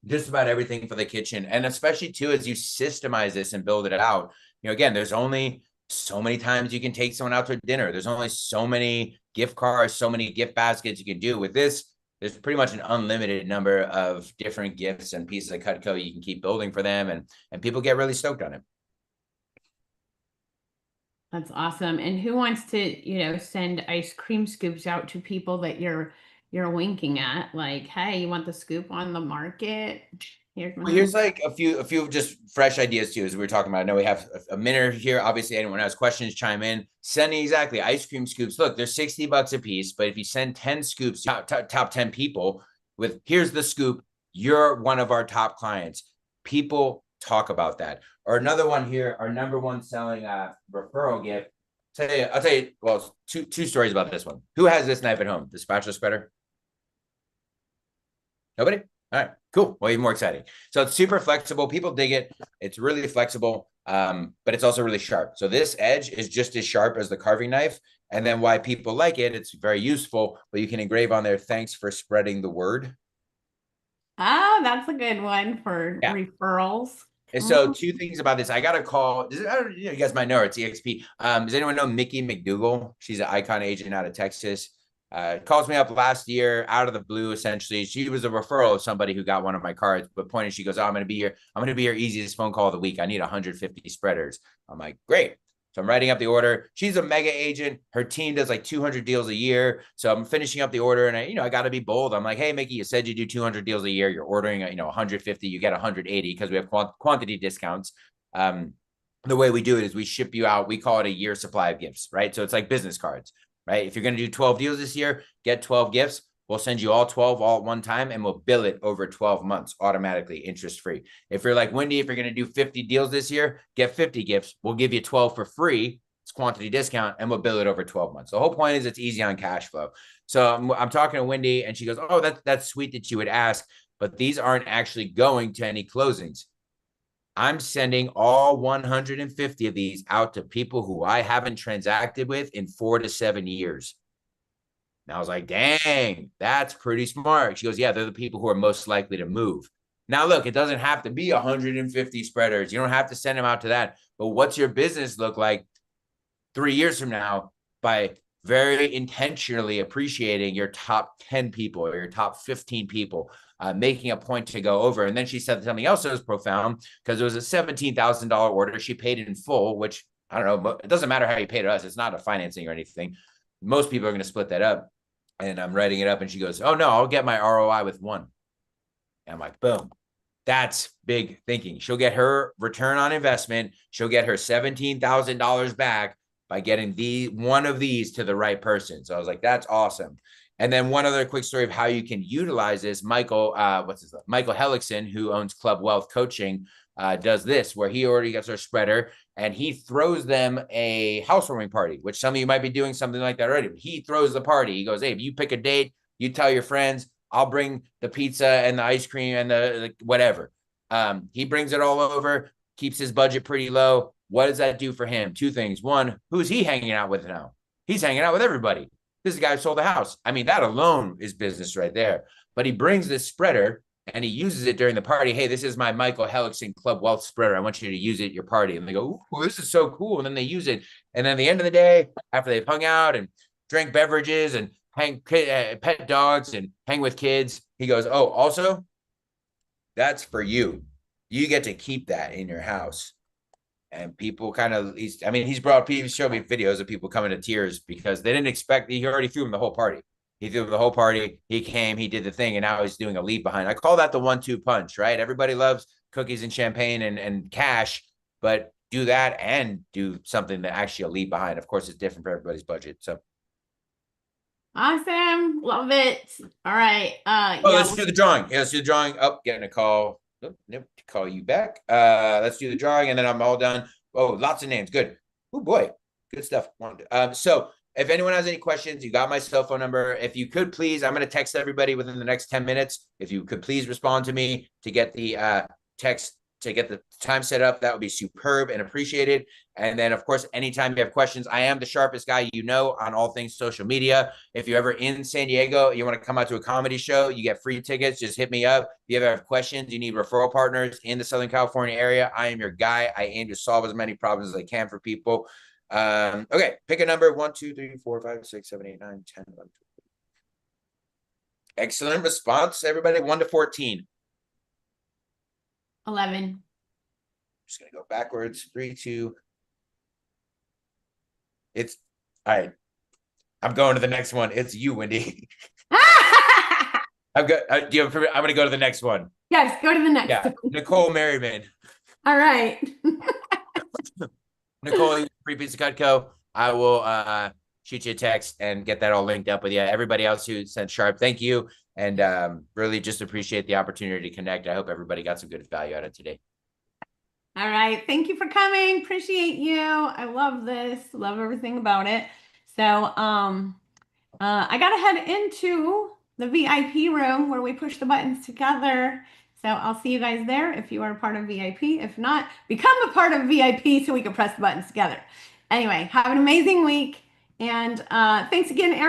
just about everything for the kitchen. And especially too, as you systemize this and build it out, again, there's only so many times you can take someone out to dinner. There's only so many gift cards, so many gift baskets you can do. With this, there's pretty much an unlimited number of different gifts and pieces of Cutco you can keep building for them. And people get really stoked on it. That's awesome. And who wants to, send ice cream scoops out to people that you're winking at? Like, hey, you want the scoop on the market? Here's like a few just fresh ideas too, as we were talking about. I know we have a minute here. Obviously, anyone has questions, chime in. Sending exactly ice cream scoops. Look, they're $60 a piece, but if you send 10 scoops, top 10 people with, here's the scoop, you're one of our top clients. People talk about that. Or another one here, our number one selling referral gift. I'll tell you, well, two stories about this one. Who has this knife at home? The spatula spreader? Nobody? All right, cool. Well, even more exciting. So it's super flexible. People dig it. It's really flexible, but it's also really sharp. So this edge is just as sharp as the carving knife. And then why people like it, it's very useful, but you can engrave on there, "Thanks for spreading the word." Ah, that's a good one for referrals. And so 2 things about this. I got a call. You guys might know her. It's EXP. Does anyone know Mickey McDougal? She's an icon agent out of Texas. Calls me up last year out of the blue. Essentially, she was a referral of somebody who got one of my cards. But pointed, she goes, "Oh, I'm going to be your easiest phone call of the week. I need 150 spreaders." I'm like, "Great." So I'm writing up the order. She's a mega agent. Her team does like 200 deals a year. So I'm finishing up the order, and I got to be bold. I'm like, "Hey, Mickey, you said you do 200 deals a year. You're ordering, 150. You get 180 because we have quantity discounts." The way we do it is we ship you out. We call it a year supply of gifts, right? So it's like business cards, right? If you're going to do 12 deals this year, get 12 gifts. We'll send you all 12 all at one time, and we'll bill it over 12 months automatically, interest-free. If you're like, "Windy, if you're going to do 50 deals this year, get 50 gifts. We'll give you 12 for free. It's quantity discount, and we'll bill it over 12 months." The whole point is it's easy on cash flow. So I'm talking to Windy, and she goes, "Oh, that's sweet that you would ask, but these aren't actually going to any closings. I'm sending all 150 of these out to people who I haven't transacted with in 4 to 7 years." And I was like, "Dang, that's pretty smart." She goes, "Yeah, they're the people who are most likely to move." Now, look, it doesn't have to be 150 spreaders. You don't have to send them out to that. But what's your business look like 3 years from now by very intentionally appreciating your top 10 people or your top 15 people, making a point to go over? And then she said something else that was profound, because it was a $17,000 order. She paid it in full, which I don't know, but it doesn't matter how you paid us. It's not a financing or anything. Most people are going to split that up. And I'm writing it up, and she goes, "Oh no, I'll get my ROI with one." And I'm like, boom. That's big thinking. She'll get her return on investment. She'll get her $17,000 back by getting one of these to the right person. So I was like, that's awesome. And then one other quick story of how you can utilize this. Michael Hellickson, who owns Club Wealth Coaching, does this, where he already gets our spreader and he throws them a housewarming party, which some of you might be doing something like that already. But he throws the party. He goes, "Hey, if you pick a date, you tell your friends, I'll bring the pizza and the ice cream and the whatever." He brings it all over, keeps his budget pretty low. What does that do for him? Two things. One, who's he hanging out with now? He's hanging out with everybody. This is a guy who sold a house. I mean, that alone is business right there. But he brings this spreader and he uses it during the party. "Hey, this is my Michael Hellickson Club Wealth spreader. I want you to use it at your party." And they go, "Ooh, this is so cool." And then they use it. And then at the end of the day, after they've hung out and drank beverages and pet dogs and hang with kids, he goes, "Oh, also, that's for you. You get to keep that in your house." And people kind of, he's showed me videos of people coming to tears because they didn't expect, he already threw him the whole party. He threw the whole party. He came, he did the thing, and now he's doing a leave behind. I call that the 1-2 punch, right? Everybody loves cookies and champagne and cash, but do that and do something that actually a leave behind. Of course, it's different for everybody's budget. So Awesome. Love it. All right. let's do the drawing. Yeah, let's do the drawing. Oh, getting a call. Nope, call you back. Let's do the drawing, and then I'm all done. Oh, lots of names. Good. Oh boy, good stuff. So if anyone has any questions, you got my cell phone number. If you could please, I'm going to text everybody within the next 10 minutes. If you could please respond to me to get the text, to get the time set up, that would be superb and appreciated. And then, of course, anytime you have questions, I am the sharpest guy on all things social media. If you're ever in San Diego, you want to come out to a comedy show, you get free tickets, just hit me up. If you ever have questions, you need referral partners in the Southern California area, I am your guy. I aim to solve as many problems as I can for people. Okay, pick a number. 1, 2, 3, 4, 5, 6, 7, 8, 9, 10, 11, 12. Excellent response, everybody. 1 to 14. 11. Just gonna go backwards. 3, 2. It's all right. I'm going to the next one. It's you, Windy. I'm going to go to the next one. Yes, go to the next one. Nicole Merriman. All right. Nicole, Free Pizza Cutco. I will shoot you a text and get that all linked up with you. Everybody else who sent sharp, thank you. And really just appreciate the opportunity to connect. I hope everybody got some good value out of today. All right. Thank you for coming. Appreciate you. I love this. Love everything about it. So I got to head into the VIP room where we push the buttons together. So I'll see you guys there if you are a part of VIP. If not, become a part of VIP so we can press the buttons together. Anyway, have an amazing week. And thanks again, Eric.